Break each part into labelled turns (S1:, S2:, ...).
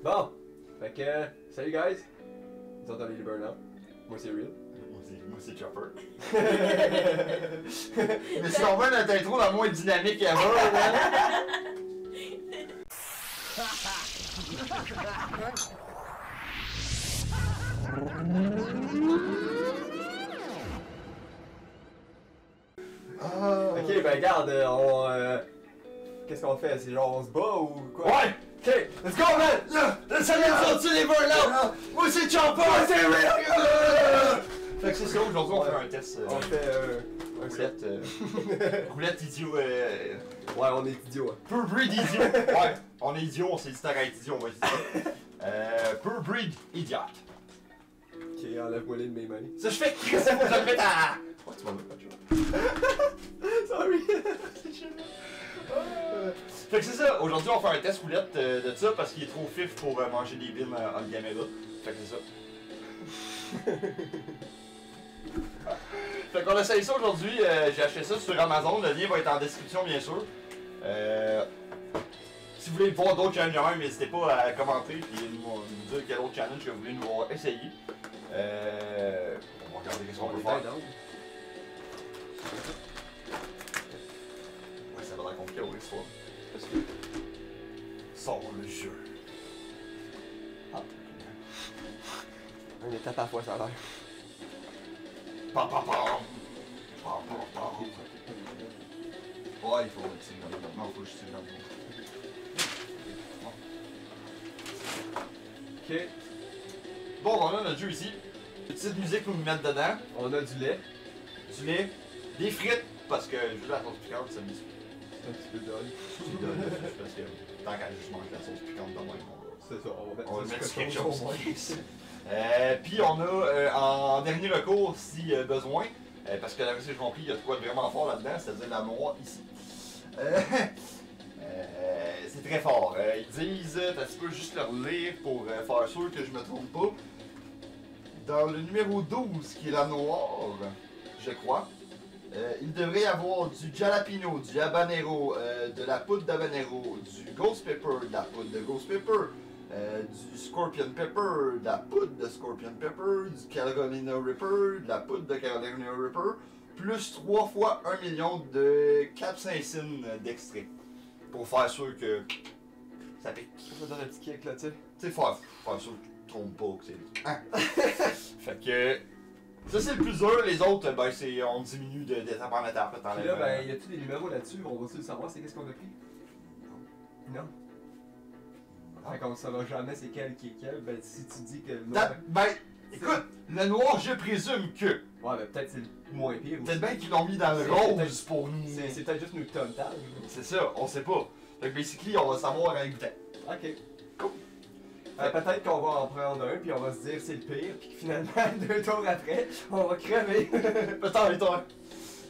S1: Bon, fait que, salut guys. Vous entendez les burn-out. Moi c'est Real.
S2: Moi c'est Chopper. Mais si on veut notre intro la moins dynamique ever, là.
S1: Ok, ben regarde, qu'est-ce qu'on fait? C'est genre on se bat ou quoi?
S2: Ouais!
S1: Ok, let's go man!
S2: Salut à tous les burn-out! Moi c'est Chopper!
S1: Moi c'est Real!
S2: Fait que c'est ça, aujourd'hui on
S1: Ouais.
S2: fait un test.
S1: On fait un set.
S2: Roulette, roulette idiot.
S1: Ouais, on est idiot. Hein.
S2: Pure breed idiot. Ouais, on est idiot, on s'est dit t'arrêtes idiot, on va dire ça. Pure breed idiot.
S1: Ok, enlève-moi les de mes mains.
S2: Ça je fais Chris, faut que je le mette à. Ouais, tu m'en veux pas de chose.
S1: Sorry!
S2: Fait que c'est ça, aujourd'hui on fait un test roulette de ça parce qu'il est trop fif pour manger des billes en caméra. Fait que c'est ça. Fait qu'on essaye ça aujourd'hui, j'ai acheté ça sur Amazon, le lien va être en description bien sûr. Si vous voulez voir d'autres challenges, n'hésitez pas à commenter et nous dire quel autre challenge que vous voulez nous voir essayer. On va regarder ce qu'on peut faire. Ouais, ça va l'air compliqué oui, ce soir. Parce que. Sors le jeu. Ah,
S1: Une étape à la fois, ça a l'air.
S2: pam pam pam! Pam pam pam! Ouais, il faut tirer dans le dos. Non, il faut que je tire dans le dos.
S1: Ok,
S2: Bon, on a notre jeu ici. Petite musique pour nous mettre dedans.
S1: on a du lait.
S2: Du lait, des frites, parce que je veux la sauce piquante, ça me dit.
S1: Un petit peu d'oeil.
S2: Parce que tant qu'à juste manger la sauce piquante dans moi,
S1: C'est ça, on va mettre,
S2: on va mettre
S1: sur
S2: quelque
S1: quelque
S2: chose. Puis on a en dernier recours, si besoin, parce que la j'ai compris, il y a de quoi de vraiment fort là-dedans, c'est-à-dire la noix ici. C'est très fort. Ils disent, tu peux juste leur lire pour faire sûr que je me trompe pas. Dans le numéro 12, qui est la noire, je crois, il devrait y avoir du jalapeno, du habanero, de la poudre d'habanero, du ghost pepper, de la poudre de ghost pepper, du scorpion pepper, de la poudre de scorpion pepper, du Carolina Reaper, de la poudre de Carolina Reaper, plus 3 fois 1 million de capsaïcine d'extrait. Pour faire sûr que ça pique.
S1: Ça donne un petit kick là, tu sais.
S2: Tu sais, faire sûr que tu te trompes pas, que c'est. Hein? Fait que. Ça, c'est le plus dur, les autres, ben, c'est. On diminue d'étape en étape.
S1: Puis là, ben, y a-tu des numéros là-dessus? On va-tu savoir c'est qu'est-ce qu'on a pris? Non. Fait qu'on saura jamais c'est quel qui est quel. Ben, si tu dis que.
S2: Ben, écoute, le noir, je présume que.
S1: Ouais, ben, peut-être c'est le moins pire aussi.
S2: Peut-être bien qu'ils l'ont mis dans le
S1: C'est
S2: rose
S1: peut-être-
S2: pour nous.
S1: C'est peut-être juste nous tontage.
S2: C'est ça, on sait pas. Fait que, basically, on va savoir avec goûter.
S1: Ok.
S2: Cool.
S1: Peut-être qu'on va en prendre un, puis on va se dire c'est le pire, puis que finalement, 2 tours après, on va crever.
S2: Peut-être.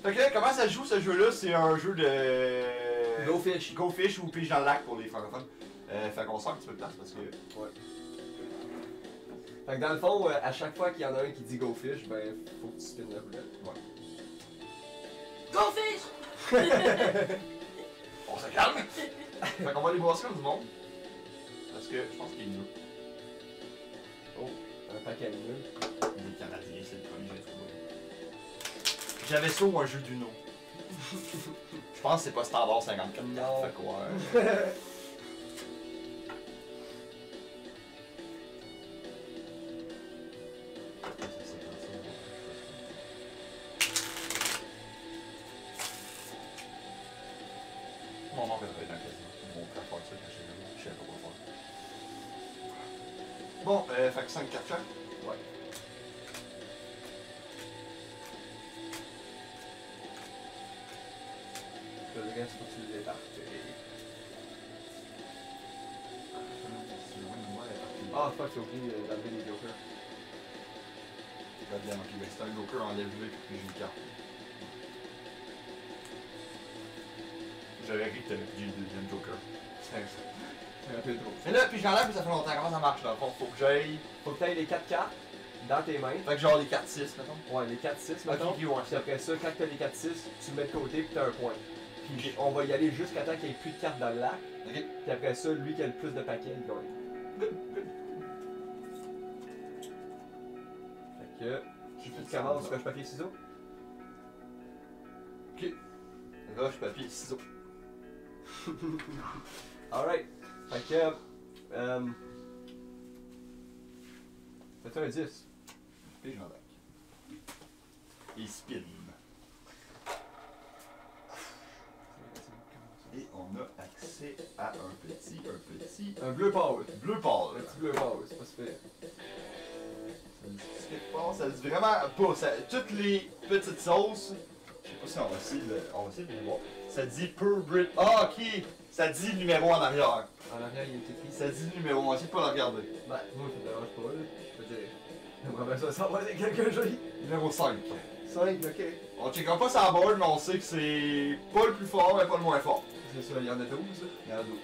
S2: Fait que là, comment ça joue ce jeu-là? C'est un jeu de.
S1: Go fish.
S2: Go fish ou pige dans le lac pour les francophones. Fait qu'on sort un petit peu de place parce que.
S1: Ouais. Fait que dans le fond, à chaque fois qu'il y en a un qui dit go fish, ben, faut que tu spins la roulette.
S2: Ouais.
S3: Go fish!
S2: On se calme! Fait qu'on va aller brasser comme du monde. Parce que je pense qu'il est mieux.
S1: Oh, un paquet de nœuds.
S2: Les Canadiens, c'est le premier que j'ai trouvé. J'avais ça ou un jeu d'Uno. Je pense que c'est pas standard 54.
S1: Non.
S2: Fait quoi? Mon nom devrait être un casino. Mon frère faire ça quand je sais pas quoi faire. Bon, fait que 5 4 chaque.
S1: Ouais. Le reste, faut que tu le débarques. Ah, fuck, j'ai oublié d'enlever les jokers.
S2: T'es pas bien, ok, ben c'est un joker, enlève-le et j'ai une carte. J'aurais ri que t'avais pris le deuxième joker.
S1: C'est un peu trop.
S2: Mais là, puis j'enlève, puis ça fait longtemps. Comment ça marche là? Faut que j'aille.
S1: Faut que tu aies les 4 cartes dans tes mains.
S2: Fait que genre les 4-6, mettons.
S1: Ouais, les 4-6, mettons.
S2: Ok, ouais.
S1: Puis après ça, quand t'as les 4-6, tu le mets de côté puis t'as un point. Puis on va y aller jusqu'à temps qu'il n'y ait plus de cartes dans le lac.
S2: Ok.
S1: Puis après ça, lui qui a le plus de paquets, il gagne. que.
S2: J'ai fait
S1: Tu
S2: ça.
S1: commences, roche, papier, ciseaux.
S2: Ok. Roche, papier, ciseaux.
S1: Alright. Fait que. Fais-tu un 10?
S2: Puis j'en et spin. Et on a accès à un petit
S1: Un bleu pâle.
S2: bleu
S1: Un
S2: pâle.
S1: petit bleu pâle, c'est pas super.
S2: Ça me dit quelque part, ça dit vraiment pas. Toutes les petites sauces, je sais pas si on va essayer de le voir. Ça dit per Brit. Ah, ok! Ça dit le numéro en arrière.
S1: En arrière, il est écrit.
S2: Ça dit le numéro, on va essayer de pas le regarder.
S1: Ben, moi, ça me dérange pas, là. Je veux dire. J'aimerais bien ça savoir c'est quelqu'un joli.
S2: Numéro 5.
S1: 5, ok.
S2: On checkera pas sa board, mais on sait que c'est pas le plus fort, mais pas le moins fort.
S1: C'est ça, il y en a 12.
S2: Il y en a 12.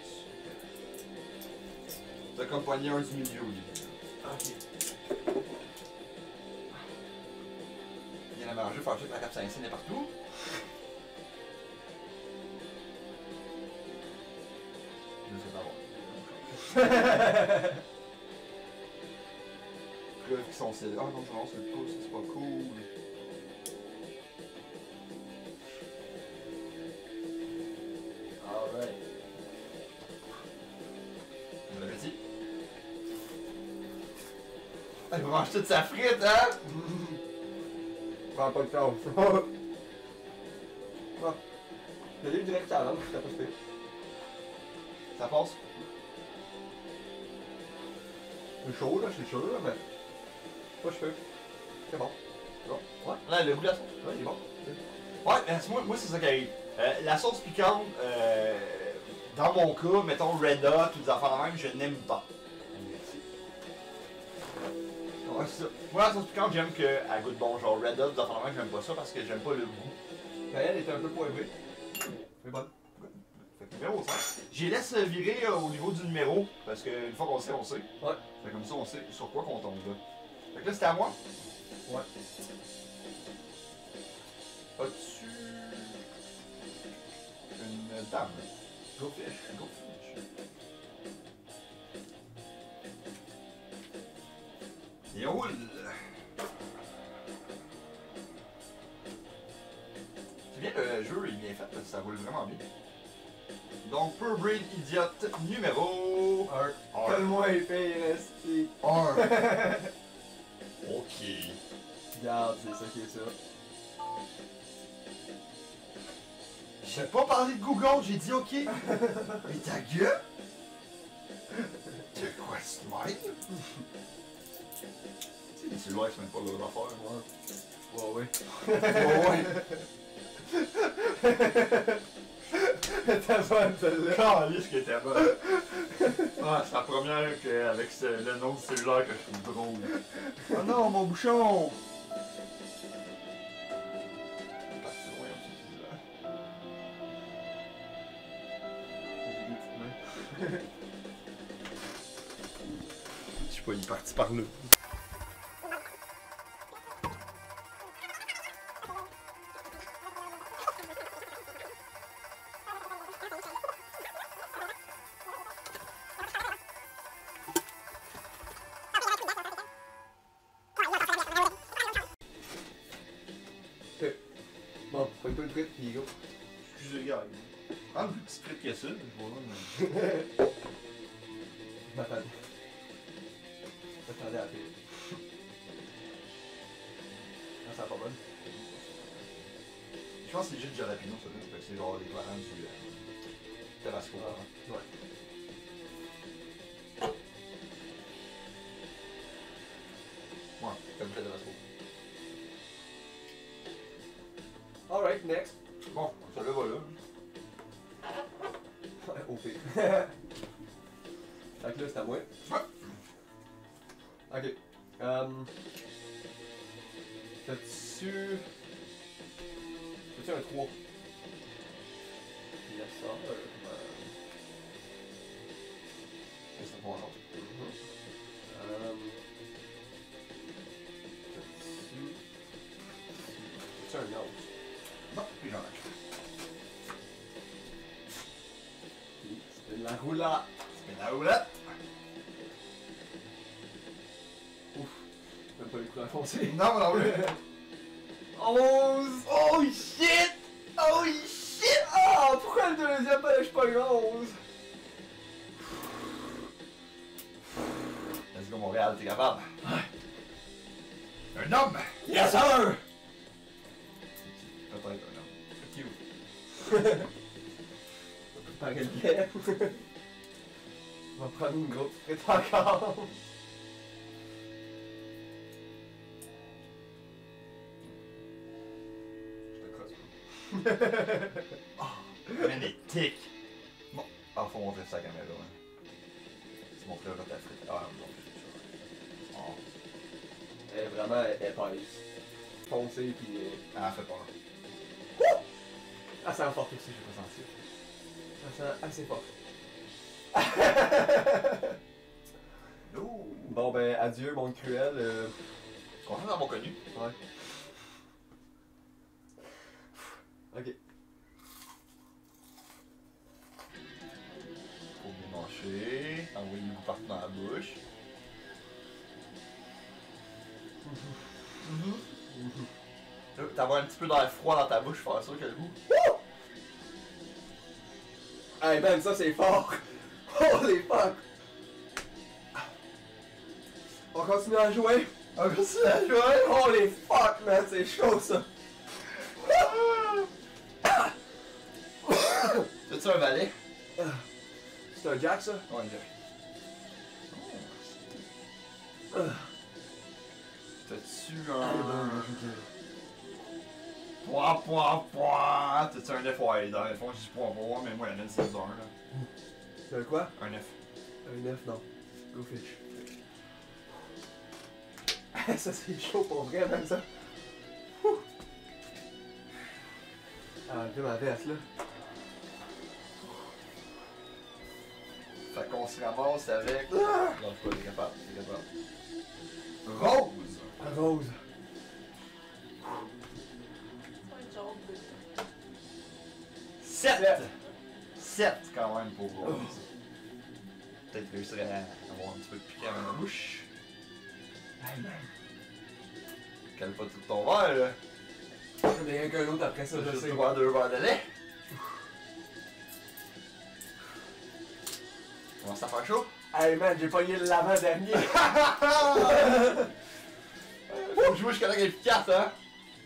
S2: T'as comme poigné un du milieu, lui.
S1: Ok.
S2: Il y en a mangé, faire que la capsaïcine est partout. Je sais pas voir. Preuve qu'ils sont scellés. Ah non, je lance le pouce, c'est pas cool.
S1: Alright.
S2: On l'avait dit. Elle mange toute sa frite, hein?
S1: Prends pas le temps. Bon. Je l'ai eu direct à la lampe, c'était pas super.
S2: Ça passe?
S1: C'est chaud, là, c'est chaud, là, mais. Pas cheveux. C'est bon. Bon. Ouais.
S2: Là, le goût de la sauce.
S1: Ouais, il est bon.
S2: Ouais, moi c'est ça qui arrive. La sauce piquante, dans mon cas, mettons Red Hot ou des affaires de même, je n'aime pas. Ouais, c'est ça. Moi, la sauce piquante, j'aime qu'elle goûte bon. Genre Red Hot, des affaires de même, j'aime pas ça parce que j'aime pas le goût.
S1: Mais elle était un peu poivée. Mais bonne.
S2: Fait que numéro 5. J'y laisse virer au niveau du numéro parce qu'une fois qu'on sait, on sait.
S1: Ouais.
S2: Fait comme ça, on sait sur quoi qu'on tombe là. Fait que là, c'était à moi.
S1: Ouais.
S2: As-tu une dame?
S1: Go fish.
S2: Go fish. Et on roule. C'est bien, le jeu est bien fait parce que ça roule vraiment bien. Donc, Pure Breed Idiot numéro
S1: Un. Tellement épais, il reste.
S2: 1. Ok.
S1: Regarde, c'est ça qui est ça.
S2: J'ai pas parlé de Google, j'ai dit ok. Mais ta gueule? C'est quoi ce mec? Tu sais, les cellulaires, c'est même pas leur affaire, moi.
S1: Ouais. T'as bonne, celle-là.
S2: Calisse que t'es bonne. Ah, c'est la première avec le nom du cellulaire que je trouve drôle. Oh non, mon bouchon! C'est loin, un petit peu. Je sais pas, il est parti par là.
S1: Bon, pogne-toi une frite, pis go.
S2: Excusez, gars. Ah, une petite frite que ça, je vois. Mais...
S1: M'attendais. M'attendais à la pire. Ah, ça va pas bonne.
S2: Je pense que c'est juste du jalapeno, ça, là. Fait que c'est genre l'équivalent du Tabasco.
S1: Ah, ouais.
S2: Ouais, comme le Tabasco.
S1: Alright, next.
S2: Bon, ça là, voilà.
S1: OP. Fait que là, c'est à moi.
S2: Ouais.
S1: Ok. T'as-tu. T'as-tu un 3? Yes, sir.
S2: C'est bon, non.
S1: T'as-tu un 11?
S2: Non, puis j'en ai.
S1: C'était de la roulade.
S2: C'est la roulette.
S1: Ouf. pas les couleurs foncées.
S2: Non, non plus.
S1: 11!
S2: Oh shit! Oh shit!
S1: Ah! Pourquoi le deuxième pêche pas grand 11?
S2: Let's go Montréal, t'es capable? Un homme!
S1: Yes sir!
S2: Peut-être un homme.
S1: Cute. On va préparer le lait. On va prendre une grosse frite encore. Je te crosse.
S2: Magnétique! Bon, faut montrer ça à la caméra. Hein. C'est mon frère de ta frite. Ah non, c'est ça. Oh.
S1: Elle est vraiment épaisse. Foncée pis.
S2: Ah, fait peur.
S1: Elle sent fort aussi, j'ai pas senti. Elle sent assez fort.
S2: Oh!
S1: Bon ben, adieu, monde cruel.
S2: Content d'avoir connu.
S1: Ouais. Ok.
S2: Faut bien mâcher. Envoyer le goût partout dans la bouche. Là, t'avoir un petit peu d'air froid dans ta bouche, faire ça, quel goût.
S1: Hey man, ça c'est fort! Holy fuck! On continue à jouer!
S2: On continue à jouer!
S1: Holy fuck man, c'est chaud ça!
S2: C'est-tu un valet?
S1: C'est un jack ça?
S2: Ouais, T'as-tu un... Pouah! T'as-tu un F? Ouais, dans le fond, je dis pouah, mais moi, la mienne, c'est un, là.
S1: C'est un quoi?
S2: Un F.
S1: Un 9, non. Go fish. Ça c'est chaud pour vrai même ça. Ouh. Ah, j'ai ma veste là.
S2: Fait qu'on se ramasse avec... Non, je t'es capable, t'es capable. Rose!
S1: La rose.
S3: C'est pas une joke de...
S2: 7! 7 quand même pour Rose. Peut-être réussir à avoir un petit peu de piquant dans la bouche.
S1: Hey man.
S2: Cale pas tout ton verre, là.
S1: J'en ai rien qu'un autre après ça, je
S2: Juste
S1: sais.
S2: boire 2 verres de lait. Commence à faire chaud?
S1: Hey man, j'ai pogné l'avant-dernier.
S2: Faut jouer jusqu'à la game 4, hein?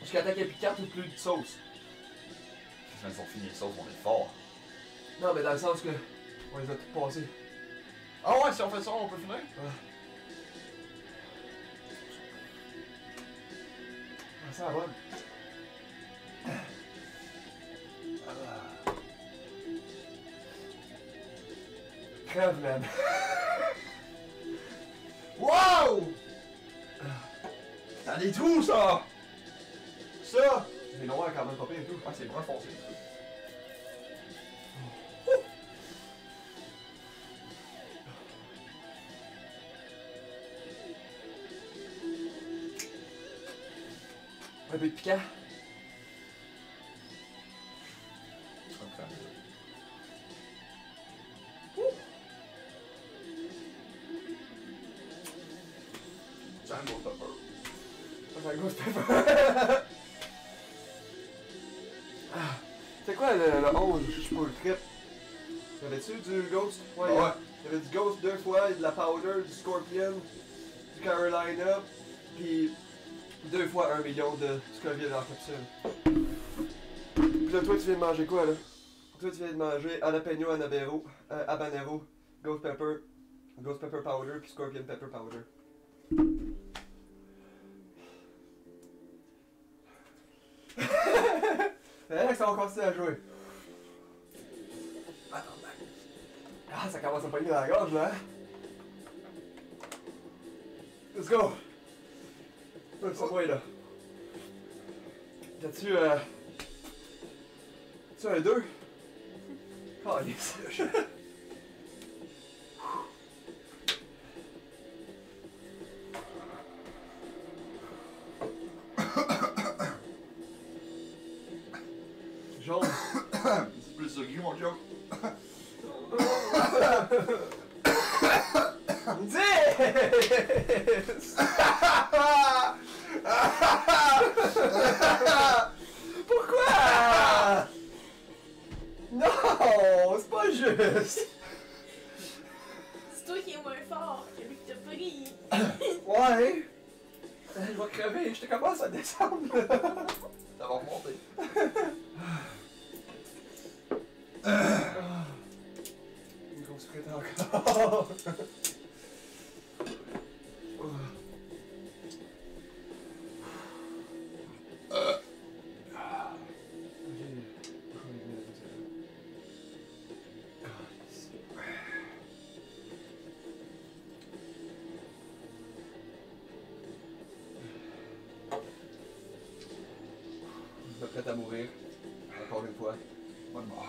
S1: Jusqu'à temps qu'il y ait plus de carte ou plus de sauce.
S2: Ils ont fini les sauces, on est fort.
S1: Non, mais dans le sens que. On les a tous passés.
S2: Ah ouais, si on fait ça, on peut finir?
S1: Ah, ça va. Crève, man.
S2: Wow! T'as des trous, ça! Ça!
S1: C'est noir quand même, pas pire et tout.
S2: Ah, c'est brun foncé.
S1: Un peu de piquant.
S2: C'est un gros topper.
S1: C'est un ghost pepper. Ah. C'est quoi le 11 juste pour le trip? Y'avait-tu du ghost? Ouais,
S2: Ouais.
S1: il y avait du ghost 2 fois, de la powder, du scorpion, du Carolina, puis 2 fois 1 million de Scoville en capsule. Puis là, toi, tu viens de manger quoi, là? Toi, tu viens de manger jalapeno habanero, ghost pepper powder, puis scorpion pepper powder. Alex, on continue à jouer. Ah, ça commence à pogner dans la gorge, là, hein? Let's go! C'est moi, là. T'as-tu, T'as-tu un 2? Oh, yes! Jaune.
S2: C'est plus de gris, mon joke.
S1: 10! plus!
S3: C'est toi qui es moins fort que lui qui t'a pris.
S1: Ouais! Je vais crever, je te commence à descendre!
S2: Ça va remonter.
S1: Une grosse frite encore! Je suis prêt à mourir. Encore une fois.
S2: Bonne mort.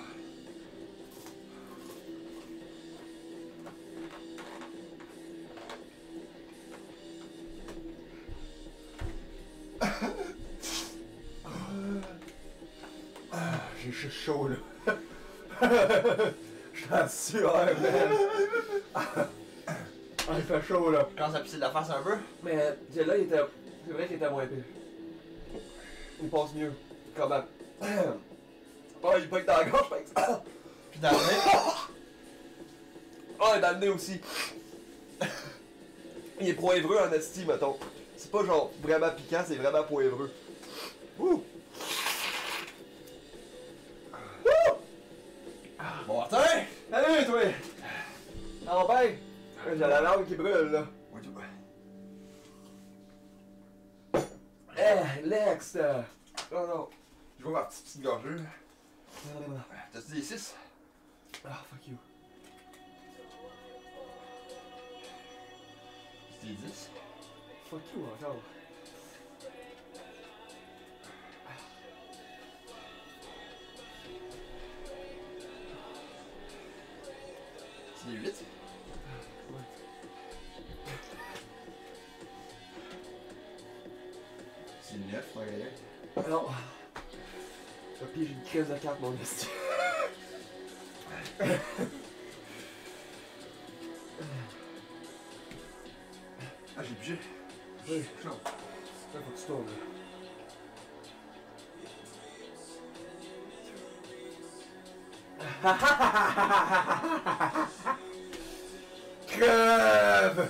S1: J'ai juste chaud là. Je suis en sueur, man. Il fait chaud là.
S2: Quand ça pisse de la face un peu?
S1: Mais là, il était. C'est vrai qu'il était moins pire. Il passe mieux. Quand même. Oh, il peut être dans la gorge, par exemple.
S2: Puis dans le nez?
S1: Oh, et dans le nez aussi. Il est poivreux en esti, mettons. C'est pas genre vraiment piquant, c'est vraiment poivreux. Ouh!
S2: Bon, attends!
S1: Salut, toi! Ça va bien? J'ai la langue qui brûle, là.
S2: Oui, tu vois.
S1: Eh, Lex! Oh non.
S2: Je vois ma petite gorgée. T'as-tu des 6?
S1: Ah, fuck you.
S2: C'est des 10?
S1: Fuck you encore.
S2: C'est des 8?
S1: Ouais.
S2: C'est 9, regarde.
S1: Non. Puis j'ai une crise de carte, mon esti.
S2: Ah, j'ai pigé.
S1: Oui.
S2: Chaud.
S1: Là, faut que tu tournes, là.
S2: Crève!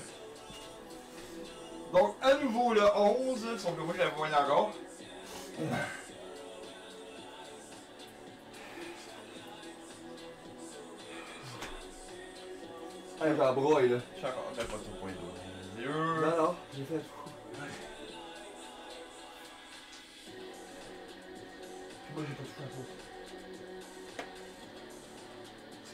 S2: Donc, à nouveau le 11, sauf que moi j'avais pas encore.
S1: Hey, j'en broille, là.
S2: Je suis encore, j'ai pas tout point d'eau.
S1: Non, non, j'ai fait. Moi, j'ai pas touché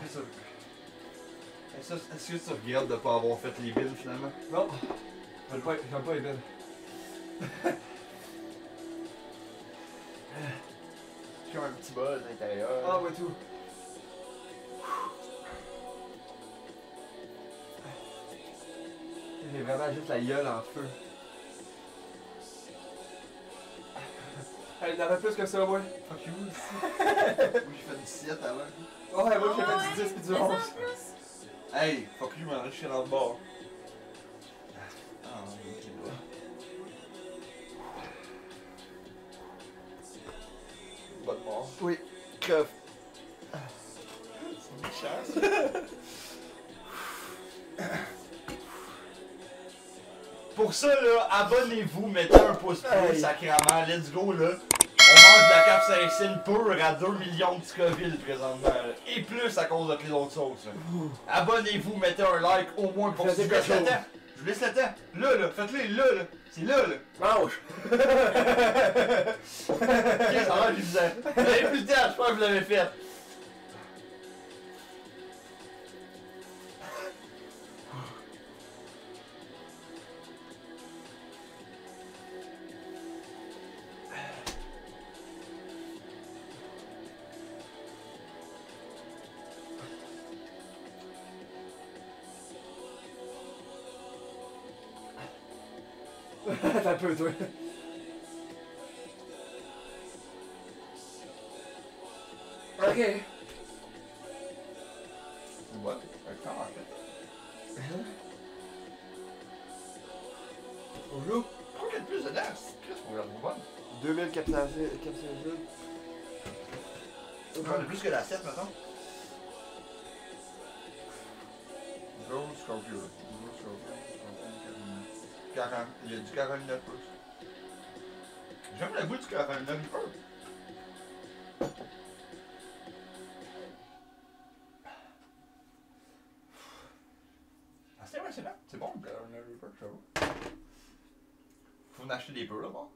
S1: à ça.
S2: Est-ce que tu regrettes de pas avoir fait les billes finalement?
S1: Non, j'aime pas les belles.
S2: J'ai un petit bol à l'intérieur.
S1: Ah, ouais, tout. J'ai vraiment juste la gueule en feu. Hey, il y en avait plus que ça, moi.
S2: Fuck you aussi. Moi j'ai fait 17 avant.
S1: Ouais, moi, j'ai fait du 10 pis du 11.
S2: Hey, fuck you, man, je suis dans le bord. Ah, ok, là. Bonne mort.
S1: Oui, crève.
S2: C'est une chance. Pour ça, là, abonnez-vous, mettez un pouce bleu,
S1: Hey.
S2: sacrément, let's go, là. On mange de la capsaïcine pure à 2 millions de Scoville présentement, là. Et plus à cause de les autres sauces, là. Abonnez-vous, mettez un like au moins pour
S1: Faites
S2: je vous
S1: quelque
S2: laisse le
S1: chose.
S2: temps. Je vous laisse le temps. Là, faites-le, là. C'est là.
S1: Mange!
S2: Qu'est-ce que ça je disais? Vous avez plus le temps, je pense que vous l'avez fait.
S1: T'as un peu, toi. Ok.
S2: C'est bon. Un temps, en fait.
S1: On joue.
S2: Pourquoi il y a plus dedans? Qu'est-ce qu'on regarde bonne?
S1: 2000 capsules.
S2: J'en ai plus que la 7, mettons. Gros Scorpio. Gros Scorpio. Il y a du Carolina Plus. J'aime le goût du Carolina Reaper. Ah, c'est vrai, c'est là. C'est bon le Carolina Reaper, j'avoue. Faut en acheter des peu là, bon.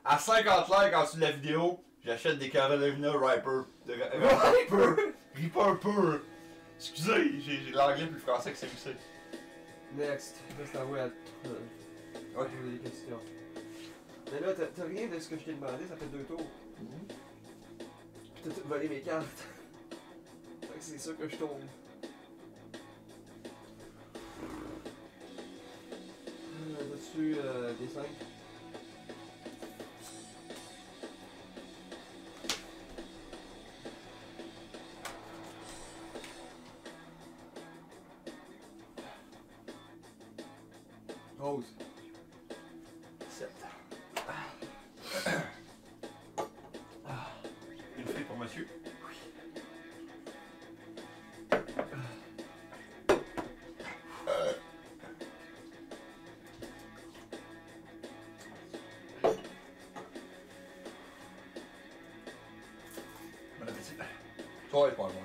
S2: À 50 likes en dessous de la vidéo, j'achète des Carolina Reaper. Reaper pur. Excusez, j'ai l'anglais plus français que celui-ci.
S1: Next. Là, c'est à moi à
S2: Ouais.
S1: poser des questions. Mais là, t'as rien de ce que je t'ai demandé, ça fait 2 tours. Puis t'as tout volé mes cartes. Fait que c'est sûr que je tombe. Là-dessus, des 5. Rose.
S2: 7. Une fille pour monsieur. Bon appétit. Toi, il pas manquer.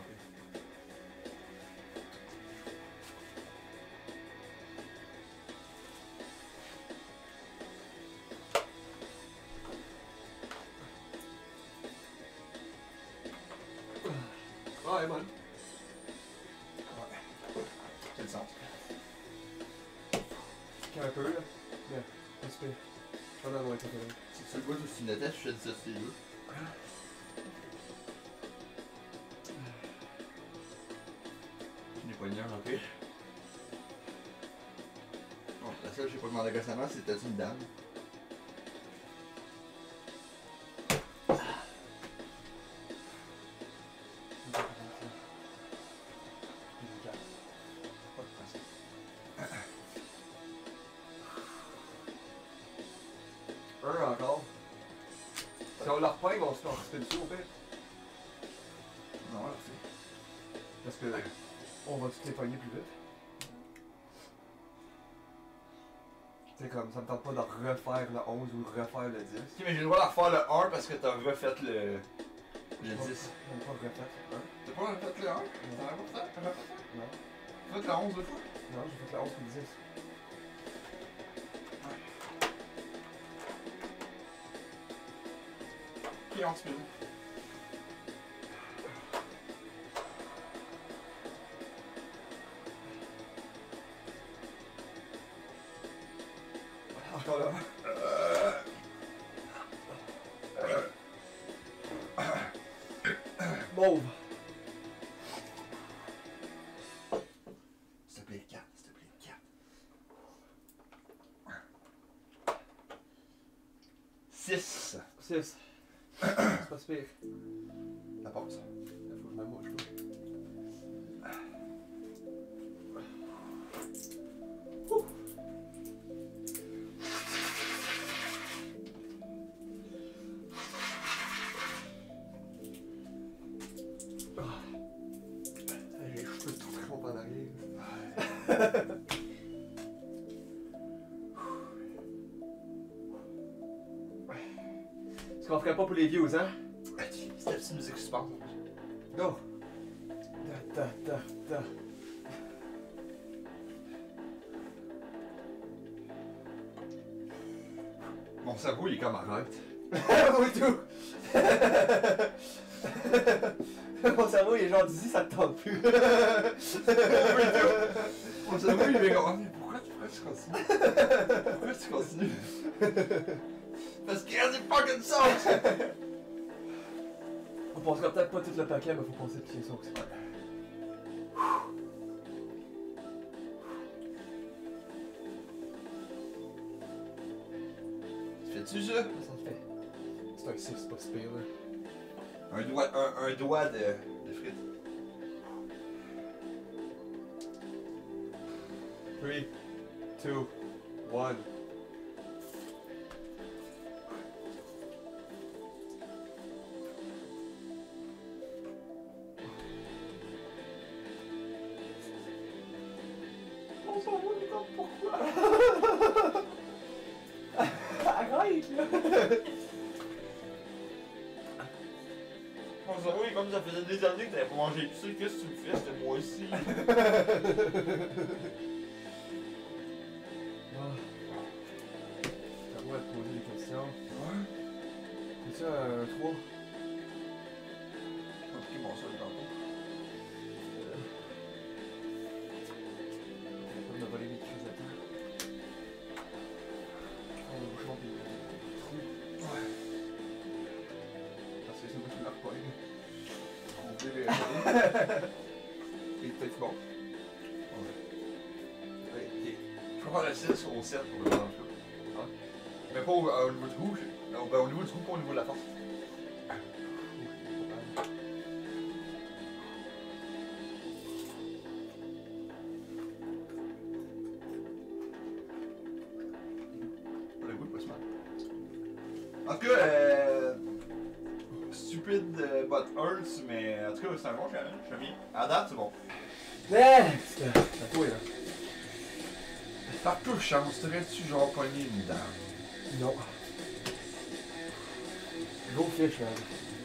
S1: Ah, elle est bonne.
S2: Ouais. C'est le sens.
S1: Qu'un peu, là. Mais, respect. J'en ai moins été là.
S2: C'est le goût où tu notais, je fais ça sur les deux. Je n'ai pas une heure, ok. Bon, la seule que j'ai pas demandé récemment, c'était une dame.
S1: Un encore. Si on leur pogne, on se fait dessus au pire.
S2: Non, merci.
S1: Parce que on va tous les pogner plus vite. C'est comme ça me tente pas de refaire le 11 ou de refaire le 10.
S2: Ok, mais j'ai le droit de refaire le 1 parce que t'as refait le 10.
S1: Même pas refait, hein?
S2: T'as pas refait le 1? T'en as pas fait? T'as refait ça?
S1: Non.
S2: T'as fait le 11 deux fois?
S1: Non, j'ai fait le 11 ou le 10.
S2: Qui est en dessous?
S1: Encore là. Mauve.
S2: S'il te plaît, 4, s'il te plaît, 4. 6.
S1: 6. C'est pas si pire.
S2: La passe.
S1: Il faut que je me mouche, là. J'ai les cheveux tout crampes en arrière. Ce qu'on ferait pas pour les views, hein?
S2: C'est la petite musique suspense.
S1: Go! Da, da, da, da.
S2: Mon cerveau, il est comme arrête.
S1: Oui, tout! Mon cerveau, il est genre, dis ça te tente plus.
S2: Mon cerveau, il est comme, mais pourquoi tu continues? Pourquoi tu continues? Parce qu'il y a des fucking sauce!
S1: On passera peut-être pas tout le paquet, mais faut passer le pied sauce.
S2: Fais-tu ça?
S1: Ça te fait. C'est un 6, c'est pas si pire, là.
S2: Un doigt de frites.
S1: 3, 2, 1.
S2: mon cerveau, il est comme pourquoi?
S1: Arrête là!
S2: Mon cerveau, il est comme ça faisait des années que t'avais pas mangé épicé. Qu'est-ce que tu me fais? C'était moi aussi.
S1: T'as le droit de poser des questions.
S2: Ouais.
S1: C'est ça, un 3?
S2: J'ai pris mon sol tantôt.
S1: T'as pas de me voler des crises de temps. On le bouchon pis
S2: Ouais.
S1: parce que c'est moi qui leur pogne.
S2: On peut les
S1: Il est peut-être bon.
S2: Ouais, ok. Je peux prendre le 6 au 7 pour le manger.
S1: Ah.
S2: Mais pas au niveau du goût. Non, ben, au niveau du goût, pas au niveau de la force. Le goût, pas mal. En tout cas, stupide but hurts, mais en tout cas, c'est un bon challenge. J'aime bien. À date, c'est bon.
S1: Next! À toi là.
S2: Par peu chance, t'aurais-tu genre pogné une dame?
S1: Non. Go fish, man.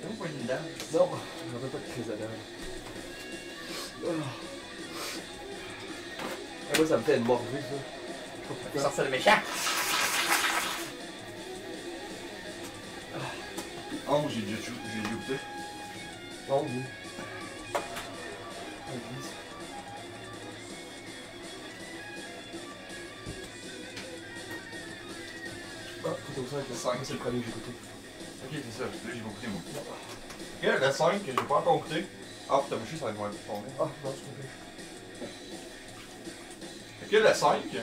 S2: T'as pas pogné une dame?
S1: Non, j'en veux pas de crise de dents. Moi, ça me fait une mordue, ça. Je sais pas pourquoi.
S2: Sortir le méchant! Oh, j'ai déjà goûté.
S1: Non, oui. Ah, glisse. Ah, c'est au 5, le 5, c'est le premier que j'ai goûté.
S2: Ok, c'est ça, là j'ai pas goûté moi. Ok, le 5 que j'ai pas encore goûté. Ah, putain, mais je sais ça va être moins tourné.
S1: Ah, non, c'est compris.
S2: Ok, le 5, si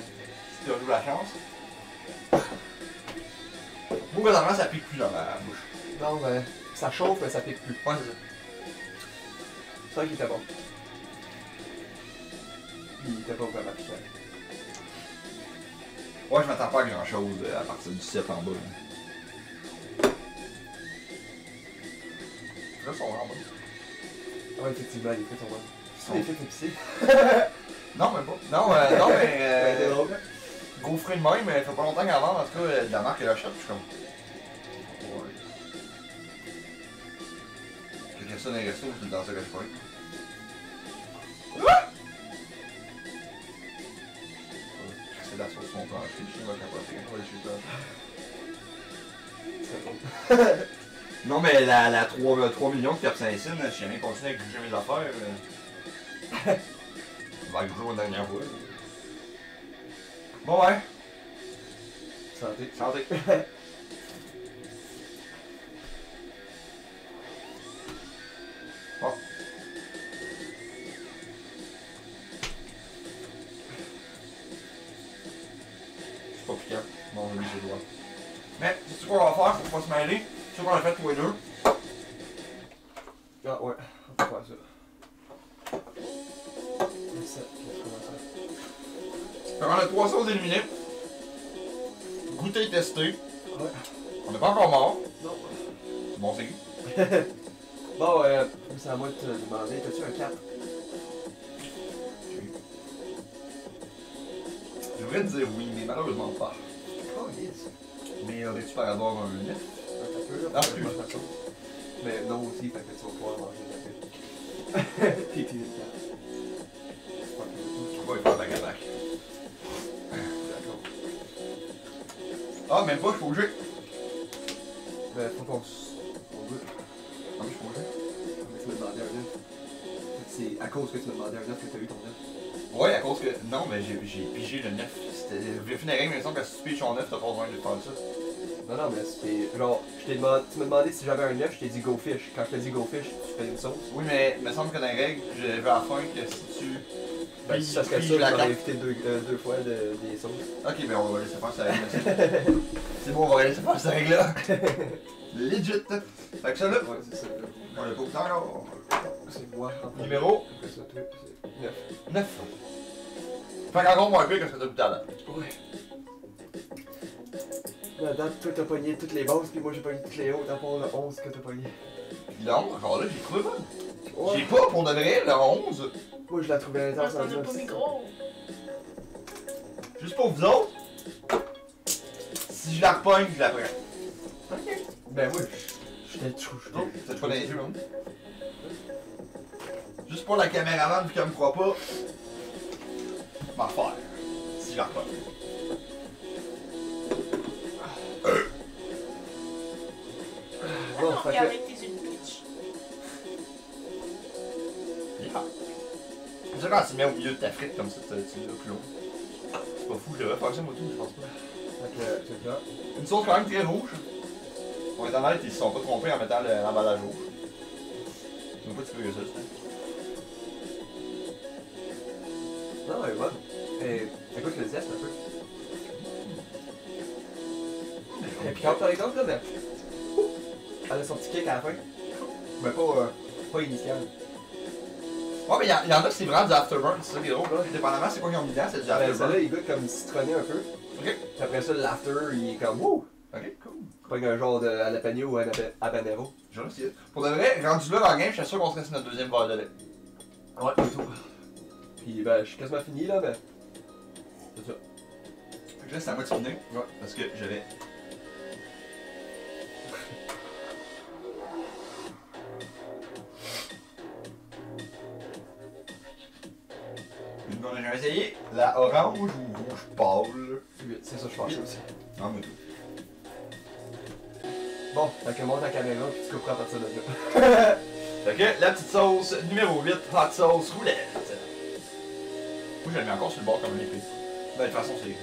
S2: t'as eu la chance. Moi, présentement, ça pique plus dans la bouche.
S1: Non, mais ça chauffe, mais ça pique plus.
S2: Ouais, c'est ça.
S1: C'est vrai qu'il était bon. Il était pas vraiment piquant.
S2: Ouais, je m'attends pas à grand chose à partir du 7 en bas. Là, ils sont vraiment bons.
S1: Ah, effectivement, les frites sont bonnes. C'est des frites épicées.
S2: Non, même pas. Non, non, mais.
S1: Ouais, c'est drôle.
S2: Gros frais de même, mais ça fait pas longtemps qu'avant, en tout cas, de la marque et la shop, je suis comme. Ouais. Quelqu'un ça dans les restos, c'est dans ça que je fais. C'est la sauce qu'on peut acheter, je sais pas capoter quand on va les chuter. Non, mais la 3 millions de capsaïcine, je sais jamais continuer à gruger mes affaires. Je vais gruger la dernière fois. Bon, ouais.
S1: Santé.
S2: Santé. Bon. C'est pas piquant. Bon, oui, j'ai le droit. Mais, c'est quoi on va faire pour pas se mêler? C'est qu'on l'a fait tous les deux.
S1: Ah, ouais, on peut faire ça. Ça,
S2: Fait qu'on a 3 sauces éliminées. Goûter et tester.
S1: ouais.
S2: On n'est pas encore mort.
S1: Non.
S2: C'est bon signe.
S1: Bon, c'est à moi de te demander, t'as-tu un 4?
S2: Je devrais te dire oui, mais malheureusement pas.
S1: Oh, yes.
S2: Mais aurais-tu par avoir un 9?
S1: Un peu, là.
S2: Ah, plus.
S1: Mais non aussi, fait que tu vas pouvoir manger la pile. Puis le 4. C'est pas plus.
S2: Je vais faire back à back.
S1: D'accord.
S2: Ah, même pas, je suis obligé.
S1: Mais faut qu'on goûte.
S2: Ah, mais je suis obligé.
S1: Mais tu m'as demandé un 9. C'est à cause que tu m'as demandé un 9 que t'as eu ton 9.
S2: Ouais, à cause que. Non, mais j'ai pigé le 9. C'était. J'ai fini la règle, mais il me semble que si tu piges ton 9, t'as pas besoin de faire ça.
S1: Non, non, mais c'est. Genre, tu m'as demandé si j'avais un 9, je t'ai dit go fish. Quand je t'ai dit go fish, tu fais une sauce.
S2: Oui, mais il me semble que dans les règles, j'avais à la fin que si tu.
S1: Ben, si ça serait
S2: piges
S1: ça,
S2: la
S1: j'aurais
S2: carte.
S1: évité deux fois des sauces.
S2: Ok, ben on va laisser faire cette règle. C'est bon, on va laisser faire cette règle-là. Legit. Fait que ça là,
S1: Ouais, c'est ça.
S2: on l'a pas autant là.
S1: C'est moi. en premier.
S2: Numéro
S1: Après ça, toi, c'est 9.
S2: 9. Fait qu'encore moins pire que ce que t'as goûté à date.
S1: Ouais. La date, toi t'as pogné toutes les bases, puis moi j'ai pogné toutes les hauts, à part le 11 que t'as pogné.
S2: Non, encore là, j'ai trouvé bonne.
S1: Ouais.
S2: J'ai pas, pour de vrai, le 11.
S1: Moi je la trouvais
S3: Parce
S1: intense en
S3: qu'on a pas mis gros.
S2: Juste pour vous autres. Si je la repogne, je la prends.
S1: Ok. Ben oui, j'étais
S2: Oh, c'est pas dans les yeux, hein. Juste pour la caméraman, vu qu'elle me croit pas. M'en faire. Si je la repogne.
S1: Bon,
S3: Non,
S1: fait
S3: regarde
S1: que...
S3: avec tes yeux de bitch.
S2: Yeah. C'est ça quand tu mets au milieu de ta frite comme ça, tu l'as plus long. C'est pas fou, je devrais faire ça moi tout, je pense pas.
S1: Fait que, check là.
S2: Une sauce quand même très rouge. On est honnête, ils se sont pas trompés en mettant l'emballage rouge. Donc pas tu peux que ça, c'est.
S1: Non, elle est bonne. Et écoute le zeste un peu. Et puis quand par exemple, là, ben... Elle a son petit kick à la fin. Mais pas initial.
S2: Ouais, mais y'en a qui c'est vraiment du afterburn, c'est ça qui est drôle, là. Dépendamment c'est quoi qu'ils ont mis dedans, c'est du
S1: Ben,
S2: afterburn.
S1: celle-là, il goûte comme citronné un peu.
S2: Ok.
S1: Puis après ça, l'after, il est comme wouh!
S2: Ok, cool.
S1: Pas un genre de jalapeno ou habanero.
S2: J'aurais essayé. Pour de vrai, rendu là dans la game, je suis sûr qu'on serait sur notre deuxième verre de lait.
S1: Ouais, tout. Puis ben, je suis quasiment fini là, mais. C'est ça.
S2: Fait que là, c'est à moi de finir. Ouais. Parce que je vais. On a essayé la orange ou rouge pâle.
S1: C'est ça, je pense aussi.
S2: Non, mais tout.
S1: Bon, fait que monte la caméra puis tu couperas à partir de là.
S2: Fait que la petite sauce numéro 8, hot sauce roulette. Moi, je la mets encore sur le bord comme une épée. Ben, de toute façon, c'est le 8.